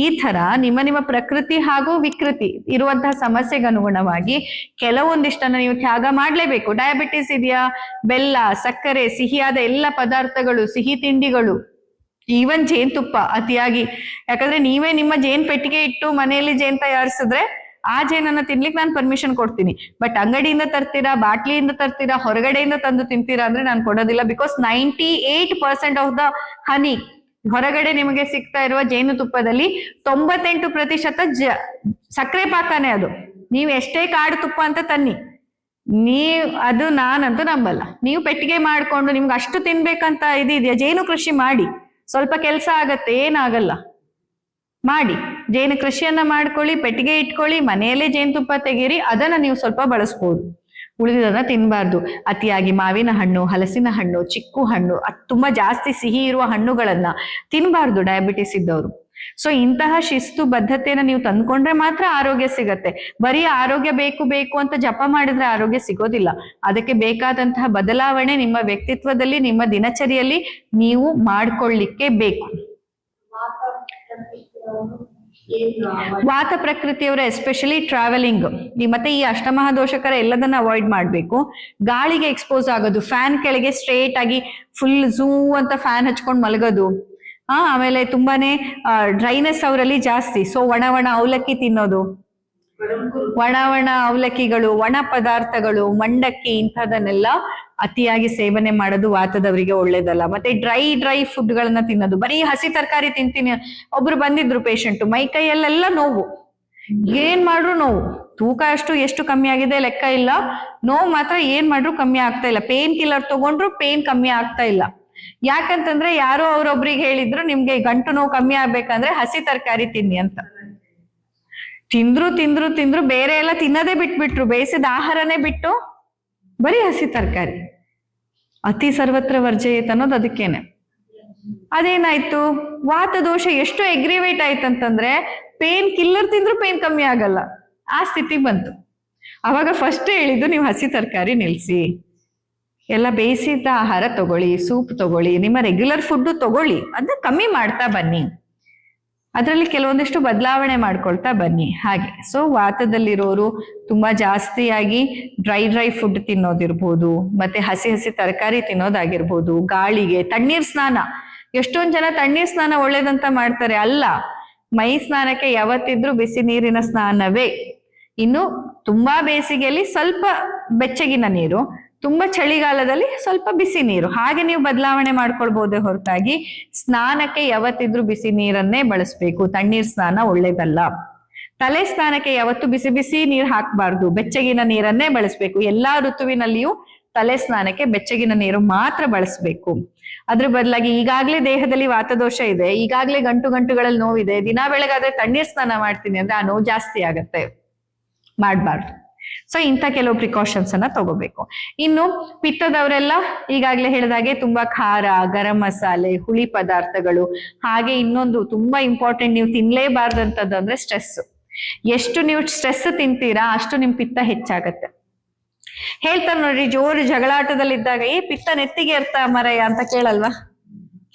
ಈ ತರ ನಿಮ್ಮ ಪ್ರಕೃತಿ ಹಾಗೂ ವಿಕೃತಿ ಇರುವಂತಹ ಸಮಸ್ಯೆಗೆ ಅನುಗುಣವಾಗಿ ಕೆಲವೊಂದಿಷ್ಟನ್ನ ನೀವು ತ್ಯಾಗ ಮಾಡ್ಲೇಬೇಕು. ಡಯಾಬಿಟಿಸ್ ಇದೆಯಾ, ಬೆಲ್ಲ, ಸಕ್ಕರೆ, ಸಿಹಿಯಾದ ಎಲ್ಲ ಪದಾರ್ಥಗಳು, ಸಿಹಿ ತಿಂಡಿಗಳು, ಈವನ್ ಜೇನುತುಪ್ಪ ಅತಿಯಾಗಿ. ಯಾಕಂದ್ರೆ ನೀವೇ ನಿಮ್ಮ ಜೇನ್ ಪೆಟ್ಟಿಗೆ ಇಟ್ಟು ಮನೆಯಲ್ಲಿ ಜೇನ್ ತಯಾರಿಸಿದ್ರೆ ಆ ಜೇನನ್ನ ತಿನ್ಲಿಕ್ಕೆ ನಾನು ಪರ್ಮಿಷನ್ ಕೊಡ್ತೀನಿ. ಬಟ್ ಅಂಗಡಿಯಿಂದ ತರ್ತೀರಾ, ಬಾಟ್ಲಿಯಿಂದ ತರ್ತೀರಾ, ಹೊರಗಡೆಯಿಂದ ತಂದು ತಿಂತೀರಾ ಅಂದ್ರೆ ನಾನು ಕೊಡೋದಿಲ್ಲ. ಬಿಕಾಸ್ 98% ಆಫ್ ದ ಹನಿ, ಹೊರಗಡೆ ನಿಮಗೆ ಸಿಗ್ತಾ ಇರುವ ಜೇನುತುಪ್ಪದಲ್ಲಿ 98% ಸಕ್ಕರೆ ಪಾಕನೇ ಅದು. ನೀವು ಎಷ್ಟೇ ಕಾಡು ತುಪ್ಪ ಅಂತ ತನ್ನಿ, ಅದು ನಾನಂತೂ ನಂಬಲ್ಲ. ನೀವು ಪೆಟ್ಟಿಗೆ ಮಾಡ್ಕೊಂಡು ನಿಮ್ಗೆ ಅಷ್ಟು ತಿನ್ಬೇಕಂತ ಇದೆಯಾ, ಜೇನು ಕೃಷಿ ಮಾಡಿ, ಸ್ವಲ್ಪ ಕೆಲಸ ಆಗತ್ತೆ, ಏನಾಗಲ್ಲ, ಮಾಡಿ. ಜೇನು ಕೃಷಿಯನ್ನ ಮಾಡ್ಕೊಳ್ಳಿ, ಪೆಟ್ಟಿಗೆ ಇಟ್ಕೊಳ್ಳಿ, ಮನೆಯಲ್ಲೇ ಜೇನುತುಪ್ಪ ತೆಗೀರಿ, ಅದನ್ನ ನೀವು ಸ್ವಲ್ಪ ಬಳಸ್ಬೋದು. ಉಳಿದದನ್ನ ತಿನ್ಬಾರ್ದು. ಅತಿಯಾಗಿ ಮಾವಿನ ಹಣ್ಣು, ಹಲಸಿನ ಹಣ್ಣು, ಚಿಕ್ಕು ಹಣ್ಣು, ತುಂಬಾ ಜಾಸ್ತಿ ಸಿಹಿ ಇರುವ ಹಣ್ಣುಗಳನ್ನ ತಿನ್ಬಾರ್ದು ಡಯಾಬಿಟಿಸ್ ಇದ್ದವರು. ಸೊ ಇಂತಹ ಶಿಸ್ತು ಬದ್ಧತೆಯನ್ನ ನೀವು ತಂದ್ಕೊಂಡ್ರೆ ಮಾತ್ರ ಆರೋಗ್ಯ ಸಿಗತ್ತೆ. ಬರೀ ಆರೋಗ್ಯ ಬೇಕು ಬೇಕು ಅಂತ ಜಪ ಮಾಡಿದ್ರೆ ಆರೋಗ್ಯ ಸಿಗೋದಿಲ್ಲ. ಅದಕ್ಕೆ ಬೇಕಾದಂತಹ ಬದಲಾವಣೆ ನಿಮ್ಮ ವ್ಯಕ್ತಿತ್ವದಲ್ಲಿ, ನಿಮ್ಮ ದಿನಚರಿಯಲ್ಲಿ ನೀವು ಮಾಡ್ಕೊಳ್ಳಿಕ್ಕೆ ಬೇಕು. ವಾತ ಪ್ರಕೃತಿಯವರ ಎಸ್ಪೆಷಲಿ ಟ್ರಾವೆಲಿಂಗ್, ಮತ್ತೆ ಈ ಅಷ್ಟಮಹಾದೋಷಕರ ಎಲ್ಲದನ್ನ ಅವಾಯ್ಡ್ ಮಾಡ್ಬೇಕು. ಗಾಳಿಗೆ ಎಕ್ಸ್ಪೋಸ್ ಆಗೋದು, ಫ್ಯಾನ್ ಕೆಳಗೆ ಸ್ಟ್ರೇಟ್ ಆಗಿ ಫುಲ್ ಝೂ ಅಂತ ಫ್ಯಾನ್ ಹಚ್ಕೊಂಡು ಮಲಗೋದು, ಆಮೇಲೆ ತುಂಬಾನೇ ಡ್ರೈನೆಸ್ ಅವರಲ್ಲಿ ಜಾಸ್ತಿ. ಸೊ ಒಣ ಅವಲಕ್ಕಿ ತಿನ್ನೋದು, ಒಣ ಅವಲಕ್ಕಿಗಳು, ಒಣ ಪದಾರ್ಥಗಳು, ಮಂಡಕ್ಕಿ ಇಂಥದನ್ನೆಲ್ಲ ಅತಿಯಾಗಿ ಸೇವನೆ ಮಾಡೋದು ವಾತದವರಿಗೆ ಒಳ್ಳೇದಲ್ಲ. ಮತ್ತೆ ಡ್ರೈ ಫುಡ್ ಗಳನ್ನ ತಿನ್ನೋದು, ಬರೀ ಹಸಿ ತರಕಾರಿ ತಿಂತೀನಿ. ಒಬ್ರು ಬಂದಿದ್ರು ಪೇಷಂಟ್, ಮೈ ಕೈಯಲ್ಲೆಲ್ಲ ನೋವು, ಏನ್ ಮಾಡ್ರು ನೋವು, ತೂಕ ಎಷ್ಟು ಕಮ್ಮಿ ಆಗಿದೆ ಲೆಕ್ಕ ಇಲ್ಲ, ನೋವು ಮಾತ್ರ ಏನ್ ಮಾಡ್ರು ಕಮ್ಮಿ ಆಗ್ತಾ ಇಲ್ಲ. ಪೇನ್ ಕಿಲ್ಲರ್ ತಗೊಂಡ್ರು ಪೇನ್ ಕಮ್ಮಿ ಆಗ್ತಾ ಇಲ್ಲ. ಯಾಕಂತಂದ್ರೆ ಯಾರೋ ಅವ್ರೊಬ್ರಿಗೆ ಹೇಳಿದ್ರು, ನಿಮ್ಗೆ ಗಂಟು ನೋವು ಕಮ್ಮಿ ಆಗ್ಬೇಕಂದ್ರೆ ಹಸಿ ತರಕಾರಿ ತಿನ್ನಿ ಅಂತ. ತಿಂದ್ರು ಬೇರೆ ಎಲ್ಲ ತಿನ್ನೋದೇ ಬಿಟ್ಬಿಟ್ರು, ಬೇಯಿಸಿದ ಆಹಾರನೇ ಬಿಟ್ಟು ಬರೀ ಹಸಿ ತರಕಾರಿ. ಅತಿ ಸರ್ವತ್ರ ವರ್ಜಯೇತ್ ಅನ್ನೋದು ಅದಕ್ಕೇನೆ. ಅದೇನಾಯ್ತು, ವಾತದೋಷ ಎಷ್ಟು ಎಗ್ರಿವೇಟ್ ಆಯ್ತಂತಂದ್ರೆ ಪೇನ್ ಕಿಲ್ಲರ್ ತಿಂದ್ರು ಪೇನ್ ಕಮ್ಮಿ ಆಗಲ್ಲ, ಆ ಸ್ಥಿತಿ ಬಂತು. ಅವಾಗ ಫಸ್ಟ್ ಹೇಳಿದ್ದು, ನೀವು ಹಸಿ ತರಕಾರಿ ನಿಲ್ಸಿ, ಎಲ್ಲ ಬೇಯಿಸಿದ ಆಹಾರ ತಗೊಳ್ಳಿ, ಸೂಪ್ ತಗೊಳ್ಳಿ, ನಿಮ್ಮ ರೆಗ್ಯುಲರ್ ಫುಡ್ ತಗೊಳ್ಳಿ, ಅದನ್ನ ಕಮ್ಮಿ ಮಾಡ್ತಾ ಬನ್ನಿ. ಅದರಲ್ಲಿ ಕೆಲವೊಂದಿಷ್ಟು ಬದಲಾವಣೆ ಮಾಡ್ಕೊಳ್ತಾ ಬನ್ನಿ ಹಾಗೆ. ಸೊ ವಾತದಲ್ಲಿರೋರು ತುಂಬಾ ಜಾಸ್ತಿಯಾಗಿ ಡ್ರೈ ಫುಡ್ ತಿನ್ನೋದಿರ್ಬೋದು, ಮತ್ತೆ ಹಸಿ ತರಕಾರಿ ತಿನ್ನೋದಾಗಿರ್ಬೋದು, ಗಾಳಿಗೆ ತಣ್ಣೀರ್ ಸ್ನಾನ. ಎಷ್ಟೊಂದ್ ಜನ ತಣ್ಣೀರ್ ಸ್ನಾನ ಒಳ್ಳೇದಂತ ಮಾಡ್ತಾರೆ, ಅಲ್ಲ. ಮೈ ಸ್ನಾನಕ್ಕೆ ಯಾವತ್ತಿದ್ರೂ ಬಿಸಿ ನೀರಿನ ಸ್ನಾನವೇ. ಇನ್ನು ತುಂಬಾ ಬೇಸಿಗೆಯಲ್ಲಿ ಸ್ವಲ್ಪ ಬೆಚ್ಚಗಿನ ನೀರು, ತುಂಬಾ ಚಳಿಗಾಲದಲ್ಲಿ ಸ್ವಲ್ಪ ಬಿಸಿ ನೀರು, ಹಾಗೆ ನೀವು ಬದಲಾವಣೆ ಮಾಡ್ಕೊಳ್ಬಹುದೇ ಹೊರತಾಗಿ ಸ್ನಾನಕ್ಕೆ ಯಾವತ್ತಿದ್ರೂ ಬಿಸಿ ನೀರನ್ನೇ ಬಳಸ್ಬೇಕು. ತಣ್ಣೀರ್ ಸ್ನಾನ ಒಳ್ಳೇದಲ್ಲ. ತಲೆ ಸ್ನಾನಕ್ಕೆ ಯಾವತ್ತು ಬಿಸಿ ನೀರು ಹಾಕಬಾರ್ದು, ಬೆಚ್ಚಗಿನ ನೀರನ್ನೇ ಬಳಸ್ಬೇಕು. ಎಲ್ಲಾ ಋತುವಿನಲ್ಲಿಯೂ ತಲೆ ಸ್ನಾನಕ್ಕೆ ಬೆಚ್ಚಗಿನ ನೀರು ಮಾತ್ರ ಬಳಸ್ಬೇಕು. ಅದ್ರ ಬದಲಾಗಿ ಈಗಾಗ್ಲೇ ದೇಹದಲ್ಲಿ ವಾತದೋಷ ಇದೆ, ಈಗಾಗ್ಲೇ ಗಂಟುಗಳಲ್ಲಿ ನೋವಿದೆ, ದಿನಾ ಬೆಳಗಾದ್ರೆ ತಣ್ಣೀರ್ ಸ್ನಾನ ಮಾಡ್ತೀನಿ ಅಂದ್ರೆ ಆ ನೋವು ಜಾಸ್ತಿ ಆಗತ್ತೆ, ಮಾಡ್ಬಾರ್ದು. ಸೊ ಇಂಥ ಕೆಲವು ಪ್ರಿಕಾಷನ್ಸ್ ಅನ್ನ ತಗೋಬೇಕು. ಇನ್ನು ಪಿತ್ತದವರೆಲ್ಲ ಈಗಾಗ್ಲೇ ಹೇಳಿದಾಗೆ ತುಂಬಾ ಖಾರ, ಗರಂ ಮಸಾಲೆ, ಹುಳಿ ಪದಾರ್ಥಗಳು, ಹಾಗೆ ಇನ್ನೊಂದು ತುಂಬಾ ಇಂಪಾರ್ಟೆಂಟ್ ನೀವು ತಿನ್ಲೇಬಾರ್ದಂತದ್ದು ಅಂದ್ರೆ ಸ್ಟ್ರೆಸ್. ಎಷ್ಟು ನೀವು ಸ್ಟ್ರೆಸ್ ತಿಂತೀರಾ ಅಷ್ಟು ನಿಮ್ ಪಿತ್ತ ಹೆಚ್ಚಾಗತ್ತೆ. ಹೇಳ್ತಾರೆ ನೋಡ್ರಿ, ಜೋರು ಜಗಳಾಟದಲ್ಲಿದ್ದಾಗ ಪಿತ್ತ ನೆತ್ತಿಗೆ ಇರ್ತ ಮರಯ್ಯ ಅಂತ ಕೇಳಲ್ವಾ?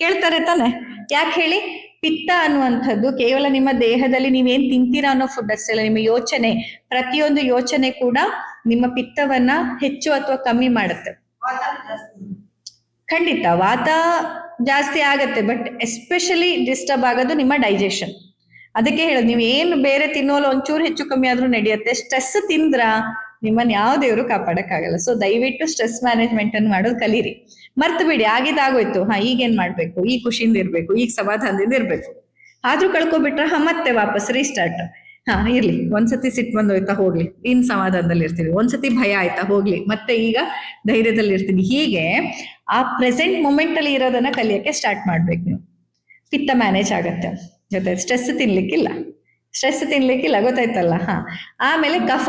ಕೇಳ್ತಾರೆ ತಾನೆ? ಯಾಕೆ ಹೇಳಿ? ಪಿತ್ತ ಅನ್ನುವಂಥದ್ದು ಕೇವಲ ನಿಮ್ಮ ದೇಹದಲ್ಲಿ ನೀವೇನ್ ತಿಂತೀರಾ ಅನ್ನೋ ಫುಡ್ ಅಷ್ಟೇ ಅಲ್ಲ, ನಿಮ್ಮ ಯೋಚನೆ, ಪ್ರತಿಯೊಂದು ಯೋಚನೆ ಕೂಡ ನಿಮ್ಮ ಪಿತ್ತವನ್ನ ಹೆಚ್ಚು ಅಥವಾ ಕಮ್ಮಿ ಮಾಡುತ್ತೆ. ಖಂಡಿತ ವಾತ ಜಾಸ್ತಿ ಆಗತ್ತೆ, ಬಟ್ ಎಸ್ಪೆಷಲಿ ಡಿಸ್ಟರ್ಬ್ ಆಗೋದು ನಿಮ್ಮ ಡೈಜೆಷನ್. ಅದಕ್ಕೆ ಹೇಳೋದು, ನೀವು ಏನು ಬೇರೆ ತಿನ್ನೋಲ್ಲ ಒಂಚೂರು ಹೆಚ್ಚು ಕಮ್ಮಿ ಆದ್ರೂ ನಡೆಯುತ್ತೆ. ಸ್ಟ್ರೆಸ್ ತಿಂದ್ರ ನಿಮ್ಮನ್ನ ಯಾವ ದೇವರು ಕಾಪಾಡಕ್ಕಾಗಲ್ಲ. ಸೊ ದಯವಿಟ್ಟು ಸ್ಟ್ರೆಸ್ ಮ್ಯಾನೇಜ್ಮೆಂಟ್ ಅನ್ನು ಮಾಡೋದು ಕಲೀರಿ. ಮರ್ತು ಬಿಡಿ, ಆಗಿದ್ದಾಗೋಯ್ತು, ಈಗೇನ್ ಮಾಡ್ಬೇಕು, ಈಗ ಖುಷಿಯಿಂದ ಇರ್ಬೇಕು, ಈಗ ಸಮಾಧಾನದಿಂದ ಇರ್ಬೇಕು. ಆದ್ರೂ ಕಳ್ಕೊಬಿಟ್ರ ಮತ್ತೆ ವಾಪಸ್ ರೀಸ್ಟಾರ್ಟ್. ಇರ್ಲಿ, ಒಂದ್ಸತಿ ಸಿಟ್ಟು ಬಂದೋಯ್ತಾ ಹೋಗ್ಲಿ, ಇನ್ ಸಮಾಧಾನದಲ್ಲಿ ಇರ್ತೀವಿ. ಒಂದ್ಸತಿ ಭಯ ಆಯ್ತಾ ಹೋಗ್ಲಿ, ಮತ್ತೆ ಈಗ ಧೈರ್ಯದಲ್ಲಿ ಇರ್ತೀನಿ. ಹೀಗೆ ಆ ಪ್ರೆಸೆಂಟ್ ಮೂಮೆಂಟ್ ಅಲ್ಲಿ ಇರೋದನ್ನ ಕಲಿಯಕ್ಕೆ ಸ್ಟಾರ್ಟ್ ಮಾಡ್ಬೇಕು ನೀವು. ಪಿತ್ತ ಮ್ಯಾನೇಜ್ ಆಗತ್ತೆ. ಜೊತೆ ಸ್ಟ್ರೆಸ್ ತಿನ್ಲಿಕ್ಕಿಲ್ಲ, ಗೊತ್ತಾಯ್ತಲ್ಲ? ಆಮೇಲೆ ಕಫ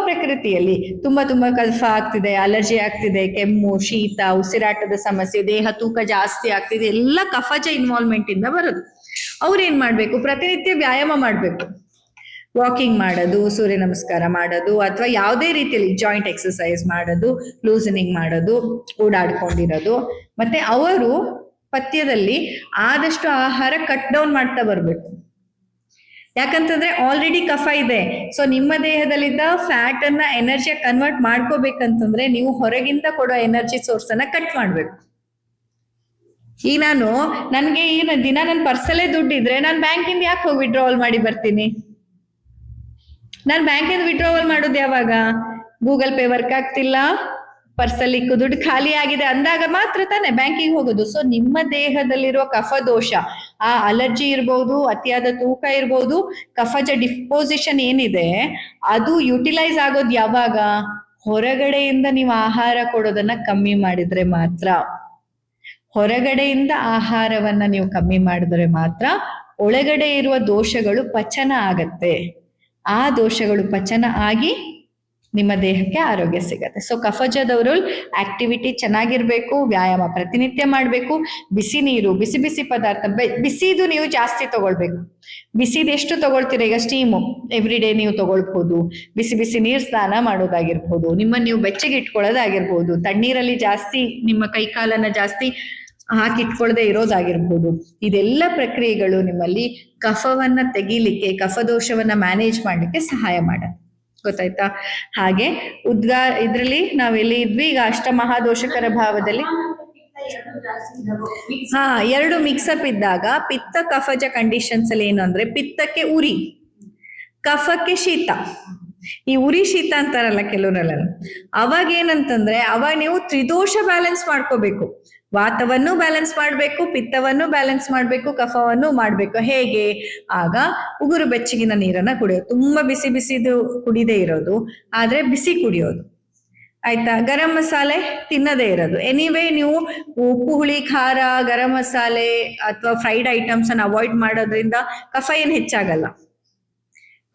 ಪ್ರಕೃತಿಯಲ್ಲಿ ತುಂಬಾ ಕಫ ಆಗ್ತಿದೆ, ಅಲರ್ಜಿ ಆಗ್ತಿದೆ, ಕೆಮ್ಮು, ಶೀತ, ಉಸಿರಾಟದ ಸಮಸ್ಯೆ, ದೇಹ ತೂಕ ಜಾಸ್ತಿ ಆಗ್ತಿದೆ, ಎಲ್ಲ ಕಫಜ ಇನ್ವಾಲ್ವ್ಮೆಂಟ್ ಇಂದ ಬರೋದು. ಅವ್ರೇನ್ ಮಾಡ್ಬೇಕು? ಪ್ರತಿನಿತ್ಯ ವ್ಯಾಯಾಮ ಮಾಡ್ಬೇಕು. ವಾಕಿಂಗ್ ಮಾಡೋದು, ಸೂರ್ಯ ನಮಸ್ಕಾರ ಮಾಡೋದು, ಅಥವಾ ಯಾವುದೇ ರೀತಿಯಲ್ಲಿ ಜಾಯಿಂಟ್ ಎಕ್ಸರ್ಸೈಸ್ ಮಾಡೋದು, ಲೂಸನಿಂಗ್ ಮಾಡೋದು, ಓಡಾಡ್ಕೊಂಡಿರೋದು. ಮತ್ತೆ ಅವರು ಪಥ್ಯದಲ್ಲಿ ಆದಷ್ಟು ಆಹಾರ ಕಟ್ ಡೌನ್ ಮಾಡ್ತಾ ಬರ್ಬೇಕು. ಯಾಕಂತಂದ್ರೆ ಆಲ್ರೆಡಿ ಕಫ ಇದೆ. ಸೊ ನಿಮ್ಮ ದೇಹದಲ್ಲಿದ್ದ ಫ್ಯಾಟ್ ಅನ್ನ ಎನರ್ಜಿಯ ಕನ್ವರ್ಟ್ ಮಾಡ್ಕೋಬೇಕಂತಂದ್ರೆ ನೀವು ಹೊರಗಿಂದ ಕೊಡೋ ಎನರ್ಜಿ ಸೋರ್ಸ್ ಅನ್ನ ಕಟ್ ಮಾಡ್ಬೇಕು. ಈಗ ನನ್ಗೆ ದಿನ ನನ್ನ ಪರ್ಸಲ್ಲೇ ದುಡ್ಡಿದ್ರೆ ನಾನು ಬ್ಯಾಂಕಿಂದ ಯಾಕೆ ಹೋಗಿ ವಿಡ್ರಾವಲ್ ಮಾಡಿ ಬರ್ತೀನಿ? ನಾನು ಬ್ಯಾಂಕಿಂದ ವಿಡ್ರಾವಲ್ ಮಾಡೋದು ಯಾವಾಗ? ಗೂಗಲ್ ಪೇ ವರ್ಕ್ ಆಗ್ತಿಲ್ಲ, ಪರ್ಸಲ್ಲಿ ದುಡ್ಡು ಖಾಲಿ ಆಗಿದೆ ಅಂದಾಗ ಮಾತ್ರ ತಾನೆ ಬ್ಯಾಂಕಿಗೆ ಹೋಗೋದು. ಸೊ ನಿಮ್ಮ ದೇಹದಲ್ಲಿರುವ ಕಫ ದೋಷ, ಆ ಅಲರ್ಜಿ ಇರ್ಬೋದು, ಅತಿಯಾದ ತೂಕ ಇರ್ಬೋದು, ಕಫಜ ಡಿಸ್ಪೋಸಿಷನ್ ಏನಿದೆ ಅದು ಯುಟಿಲೈಸ್ ಆಗೋದು ಯಾವಾಗ? ಹೊರಗಡೆಯಿಂದ ನೀವು ಆಹಾರ ಕೊಡೋದನ್ನ ಕಮ್ಮಿ ಮಾಡಿದ್ರೆ ಮಾತ್ರ. ಹೊರಗಡೆಯಿಂದ ಆಹಾರವನ್ನ ನೀವು ಕಮ್ಮಿ ಮಾಡಿದ್ರೆ ಮಾತ್ರ ಒಳಗಡೆ ಇರುವ ದೋಷಗಳು ಪಚನ ಆಗತ್ತೆ. ಆ ದೋಷಗಳು ಪಚನ ಆಗಿ ನಿಮ್ಮ ದೇಹಕ್ಕೆ ಆರೋಗ್ಯ ಸಿಗತ್ತೆ. ಸೊ ಕಫಜದವರು ಆಕ್ಟಿವಿಟಿ ಚೆನ್ನಾಗಿರ್ಬೇಕು, ವ್ಯಾಯಾಮ ಪ್ರತಿನಿತ್ಯ ಮಾಡ್ಬೇಕು, ಬಿಸಿ ನೀರು, ಬಿಸಿ ಪದಾರ್ಥ, ಬಿಸಿದು ನೀವು ಜಾಸ್ತಿ ತಗೊಳ್ಬೇಕು. ಬಿಸಿದು ಎಷ್ಟು ತಗೊಳ್ತೀರ? ಈಗ ಸ್ಟೀಮು ಎವ್ರಿ ಡೇ ನೀವು ತಗೊಳ್ಬಹುದು, ಬಿಸಿ ನೀರು ಸ್ನಾನ ಮಾಡೋದಾಗಿರ್ಬೋದು, ನಿಮ್ಮನ್ನ ನೀವು ಬೆಚ್ಚಗೆ ಇಟ್ಕೊಳ್ಳೋದಾಗಿರ್ಬೋದು, ತಣ್ಣೀರಲ್ಲಿ ಜಾಸ್ತಿ ನಿಮ್ಮ ಕೈಕಾಲನ್ನ ಜಾಸ್ತಿ ಹಾಕಿಟ್ಕೊಳ್ಳದೆ ಇರೋದಾಗಿರ್ಬೋದು. ಇದೆಲ್ಲ ಪ್ರಕ್ರಿಯೆಗಳು ನಿಮ್ಮಲ್ಲಿ ಕಫವನ್ನ ತೆಗಿಲಿಕ್ಕೆ, ಕಫದೋಷವನ್ನ ಮ್ಯಾನೇಜ್ ಮಾಡ್ಲಿಕ್ಕೆ ಸಹಾಯ ಮಾಡುತ್ತೆ. ಗೊತ್ತಾಯ್ತಾ? ಹಾಗೆ ಇದ್ರಲ್ಲಿ ನಾವೆಲ್ಲಿ ಇದ್ವಿ? ಈಗ ಅಷ್ಟಮಹಾದೋಷಕರ ಭಾವದಲ್ಲಿ ಎರಡು ಮಿಕ್ಸಪ್ ಇದ್ದಾಗ ಪಿತ್ತ ಕಫಜ ಕಂಡೀಷನ್ಸ್ ಅಲ್ಲಿ ಏನು ಅಂದ್ರೆ, ಪಿತ್ತಕ್ಕೆ ಉರಿ, ಕಫಕ್ಕೆ ಶೀತ. ಈ ಉರಿ ಶೀತ ಅಂತಾರಲ್ಲ ಕೆಲವರೆಲ್ಲ, ಅವಾಗ ಏನಂತಂದ್ರೆ ಅವಾಗ ನೀವು ತ್ರಿದೋಷ ಬ್ಯಾಲೆನ್ಸ್ ಮಾಡ್ಕೋಬೇಕು. ವಾತವನ್ನು ಬ್ಯಾಲೆನ್ಸ್ ಮಾಡ್ಬೇಕು, ಪಿತ್ತವನ್ನು ಬ್ಯಾಲೆನ್ಸ್ ಮಾಡ್ಬೇಕು, ಕಫವನ್ನು ಮಾಡ್ಬೇಕು. ಹೇಗೆ? ಆಗ ಉಗುರು ಬೆಚ್ಚಗಿನ ನೀರನ್ನ ಕುಡಿಯೋದು, ತುಂಬಾ ಬಿಸಿದು ಕುಡಿದೇ ಇರೋದು, ಆದ್ರೆ ಬಿಸಿ ಕುಡಿಯೋದು. ಆಯ್ತಾ? ಗರಂ ಮಸಾಲೆ ತಿನ್ನದೇ ಇರೋದು. ಎನಿವೇ ನೀವು ಉಪ್ಪು, ಹುಳಿ, ಖಾರ, ಗರಂ ಮಸಾಲೆ ಅಥವಾ ಫ್ರೈಡ್ ಐಟಮ್ಸ್ ಅನ್ನ ಅವಾಯ್ಡ್ ಮಾಡೋದ್ರಿಂದ ಕಫ ಏನ್ ಹೆಚ್ಚಾಗಲ್ಲ.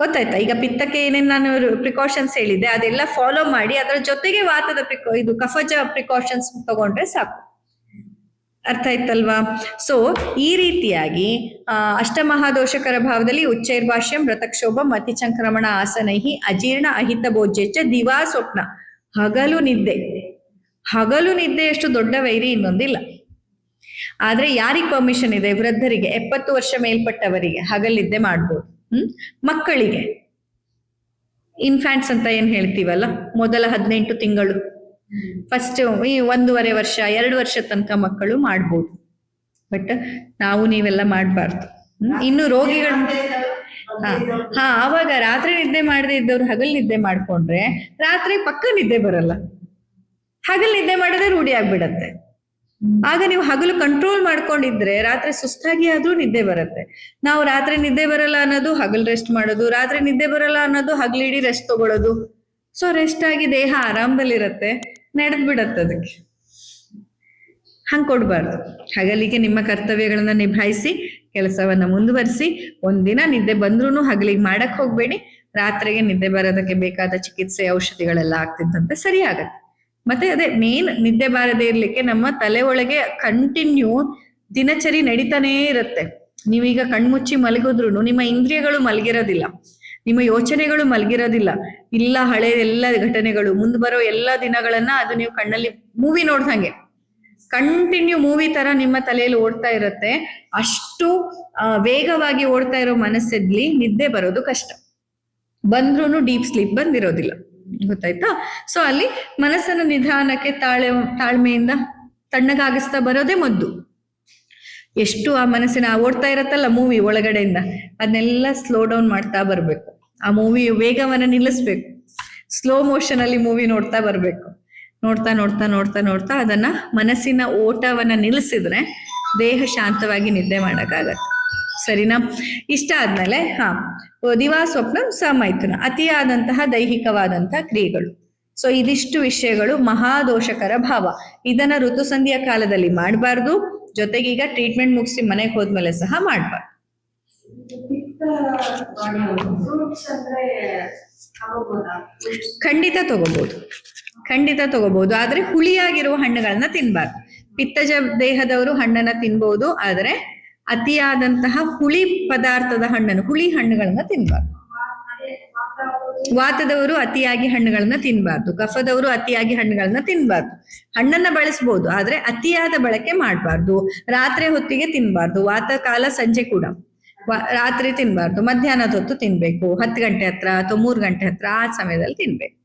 ಗೊತ್ತಾಯ್ತಾ? ಈಗ ಪಿತ್ತಕ್ಕೆ ಏನೇನ್ ನಾನು ಪ್ರಿಕಾಷನ್ಸ್ ಹೇಳಿದ್ದೆ ಅದೆಲ್ಲ ಫಾಲೋ ಮಾಡಿ ಅದರ ಜೊತೆಗೆ ವಾತದ ಇದು ಕಫಜ ಪ್ರಿಕಾಷನ್ಸ್ ತಗೊಂಡ್ರೆ ಸಾಕು. ಅರ್ಥ ಆಯ್ತಲ್ವಾ? ಸೊ ಈ ರೀತಿಯಾಗಿ ಅಷ್ಟಮಹಾದೋಷಕರ ಭಾವದಲ್ಲಿ ಉಚ್ಚೈರ್ಭಾಷ್ಯಂ ವ್ರತಕ್ಷೋಭಂ ಅತಿಚಂಕ್ರಮಣ ಆಸನೈಹಿ ಅಜೀರ್ಣ ಅಹಿತ ಭೋಜ್ಯಚ್ಚ ದಿವಾ ಸ್ವಪ್ನ. ಹಗಲು ನಿದ್ದೆ ಎಷ್ಟು ದೊಡ್ಡ ವೈರಿ ಇನ್ನೊಂದಿಲ್ಲ. ಆದ್ರೆ ಯಾರಿಗ್ ಪರ್ಮಿಷನ್ ಇದೆ? ವೃದ್ಧರಿಗೆ, 70 ವರ್ಷ ಮೇಲ್ಪಟ್ಟವರಿಗೆ ಹಗಲಿದ್ದೆ ಮಾಡ್ಬೋದು. ಮಕ್ಕಳಿಗೆ, ಇನ್ಫ್ಯಾಂಟ್ಸ್ ಅಂತ ಏನ್ ಹೇಳ್ತೀವಲ್ಲ, ಮೊದಲ 18 ತಿಂಗಳು, ಫಸ್ಟ್ ಈ 1.5 ವರ್ಷ 2 ವರ್ಷ ತನಕ ಮಕ್ಕಳು ಮಾಡ್ಬೋದು. ಬಟ್ ನಾವು ನೀವೆಲ್ಲ ಮಾಡ್ಬಾರ್ದು. ಇನ್ನು ರೋಗಿಗಳು, ಆವಾಗ ರಾತ್ರಿ ನಿದ್ದೆ ಮಾಡದೆ ಇದ್ದವ್ರು ಹಗಲ್ ನಿದ್ದೆ ಮಾಡ್ಕೊಂಡ್ರೆ ರಾತ್ರಿ ಪಕ್ಕ ನಿದ್ದೆ ಬರಲ್ಲ. ಹಗಲ್ ನಿದ್ದೆ ಮಾಡೋದೇ ರೂಢಿ ಆಗ್ಬಿಡತ್ತೆ. ಆಗ ನೀವು ಹಗಲು ಕಂಟ್ರೋಲ್ ಮಾಡ್ಕೊಂಡಿದ್ರೆ ರಾತ್ರಿ ಸುಸ್ತಾಗಿ ಆದ್ರೂ ನಿದ್ದೆ ಬರುತ್ತೆ. ನಾವು ರಾತ್ರಿ ನಿದ್ದೆ ಬರಲ್ಲ ಅನ್ನೋದು ಹಗಲ್ ರೆಸ್ಟ್ ಮಾಡೋದು, ರಾತ್ರಿ ನಿದ್ದೆ ಬರಲ್ಲ ಅನ್ನೋದು ಹಗಲಿಡೀ ರೆಸ್ಟ್ ತಗೊಳ್ಳೋದು. ಸೊ ರೆಸ್ಟ್ ಆಗಿ ದೇಹ ಆರಾಮದಲ್ಲಿರತ್ತೆ, ನಡೆದ್ ಬಿಡತ್ತೆ. ಅದಕ್ಕೆ ಹಂಗ್ ಕೊಡ್ಬಾರ್ದು. ಹಗಲಿಗೆ ನಿಮ್ಮ ಕರ್ತವ್ಯಗಳನ್ನ ನಿಭಾಯಿಸಿ ಕೆಲಸವನ್ನ ಮುಂದುವರಿಸಿ. ಒಂದಿನ ನಿದ್ದೆ ಬಂದ್ರೂ ಹಗಲಿಗೆ ಮಾಡಕ್ ಹೋಗ್ಬೇಡಿ. ರಾತ್ರಿಗೆ ನಿದ್ದೆ ಬರೋದಕ್ಕೆ ಬೇಕಾದ ಚಿಕಿತ್ಸೆ ಔಷಧಿಗಳೆಲ್ಲ ಆಗ್ತಿದ್ದಂತೆ ಸರಿ ಆಗತ್ತೆ. ಮತ್ತೆ ಅದೇ ಮೇನ್, ನಿದ್ದೆ ಬಾರದೇ ಇರ್ಲಿಕ್ಕೆ ನಮ್ಮ ತಲೆ ಒಳಗೆ ಕಂಟಿನ್ಯೂ ದಿನಚರಿ ನಡೀತಾನೇ ಇರುತ್ತೆ. ನೀವೀಗ ಕಣ್ಮುಚ್ಚಿ ಮಲಗಿದ್ರು ನಿಮ್ಮ ಇಂದ್ರಿಯಗಳು ಮಲಗಿರೋದಿಲ್ಲ, ನಿಮ್ಮ ಯೋಚನೆಗಳು ಮಲಗಿರೋದಿಲ್ಲ. ಇಲ್ಲ ಹಳೆ ಎಲ್ಲ ಘಟನೆಗಳು, ಮುಂದೆ ಬರೋ ಎಲ್ಲ ದಿನಗಳನ್ನ ಅದು ನೀವು ಕಣ್ಣಲ್ಲಿ ಮೂವಿ ನೋಡ್ದಂಗೆ ಕಂಟಿನ್ಯೂ ಮೂವಿ ತರ ನಿಮ್ಮ ತಲೆಯಲ್ಲಿ ಓಡ್ತಾ ಇರುತ್ತೆ. ಅಷ್ಟು ವೇಗವಾಗಿ ಓಡ್ತಾ ಇರೋ ಮನಸ್ಸಲ್ಲಿ ನಿದ್ದೆ ಬರೋದು ಕಷ್ಟ. ಬಂದ್ರೂ ಡೀಪ್ ಸ್ಲೀಪ್ ಬಂದಿರೋದಿಲ್ಲ. ಗೊತ್ತಾಯ್ತಾ? ಸೊ ಅಲ್ಲಿ ಮನಸ್ಸನ್ನು ನಿಧಾನಕ್ಕೆ ತಾಳ್ಮೆಯಿಂದ ತಣ್ಣಗಾಗಿಸ್ತಾ ಬರೋದೇ ಮದ್ದು. ಎಷ್ಟು ಆ ಮನಸ್ಸಿನ ಓಡ್ತಾ ಇರತ್ತಲ್ಲ ಮೂವಿ ಒಳಗಡೆಯಿಂದ, ಅದನ್ನೆಲ್ಲ ಸ್ಲೋ ಡೌನ್ ಮಾಡ್ತಾ ಬರ್ಬೇಕು. ಆ ಮೂವಿ ವೇಗವನ್ನ ನಿಲ್ಲಿಸ್ಬೇಕು. ಸ್ಲೋ ಮೋಷನ್ ಅಲ್ಲಿ ಮೂವಿ ನೋಡ್ತಾ ಬರ್ಬೇಕು. ನೋಡ್ತಾ ನೋಡ್ತಾ ನೋಡ್ತಾ ನೋಡ್ತಾ ಅದನ್ನ ಮನಸ್ಸಿನ ಓಟವನ್ನ ನಿಲ್ಲಿಸಿದ್ರೆ ದೇಹ ಶಾಂತವಾಗಿ ನಿದ್ದೆ ಮಾಡಕ್ಕಾಗತ್ತೆ. ಸರಿನಾ? ಇಷ್ಟ ಆದ್ಮೇಲೆ ದಿವಾ ಸ್ವಪ್ನ ಸಮೈಥುನ, ಅತಿಯಾದಂತಹ ದೈಹಿಕವಾದಂತಹ ಕ್ರಿಯೆಗಳು. ಸೊ ಇದಿಷ್ಟು ವಿಷಯಗಳು ಮಹಾದೋಷಕರ ಭಾವ. ಇದನ್ನ ಋತುಸಂಧಿಯ ಕಾಲದಲ್ಲಿ ಮಾಡಬಾರ್ದು. ಜೊತೆಗೆ ಈಗ ಟ್ರೀಟ್ಮೆಂಟ್ ಮುಗಿಸಿ ಮನೆಗೆ ಹೋದ್ಮೇಲೆ ಸಹ ಮಾಡಬಾರ್ದು. ಖಂಡಿತ ತಗೋಬಹುದು, ಆದ್ರೆ ಹುಳಿಯಾಗಿರುವ ಹಣ್ಣುಗಳನ್ನ ತಿನ್ಬಾರ್ದು. ಪಿತ್ತಜ ದೇಹದವರು ಹಣ್ಣನ್ನ ತಿನ್ಬಹುದು, ಆದ್ರೆ ಅತಿಯಾದಂತಹ ಹುಳಿ ಪದಾರ್ಥದ ಹಣ್ಣನ್ನು, ಹುಳಿ ಹಣ್ಣುಗಳನ್ನ ತಿನ್ಬಾರ್ದು. ವಾತದವರು ಅತಿಯಾಗಿ ಹಣ್ಣುಗಳನ್ನ ತಿನ್ಬಾರ್ದು. ಕಫದವರು ಅತಿಯಾಗಿ ಹಣ್ಣುಗಳನ್ನ ತಿನ್ಬಾರ್ದು. ಹಣ್ಣನ್ನ ಬಳಸ್ಬೋದು, ಆದ್ರೆ ಅತಿಯಾದ ಬಳಕೆ ಮಾಡಬಾರ್ದು. ರಾತ್ರಿ ಹೊತ್ತಿಗೆ ತಿನ್ಬಾರ್ದು. ವಾತ ಕಾಲ ಸಂಜೆ ಕೂಡ, ರಾತ್ರಿ ತಿನ್ಬಾರ್ದು. ಮಧ್ಯಾಹ್ನದ ಹೊತ್ತು ತಿನ್ಬೇಕು, 10 ಗಂಟೆ ಹತ್ರ ಅಥವಾ 3 ಗಂಟೆ ಹತ್ರ, ಆ ಸಮಯದಲ್ಲಿ ತಿನ್ಬೇಕು.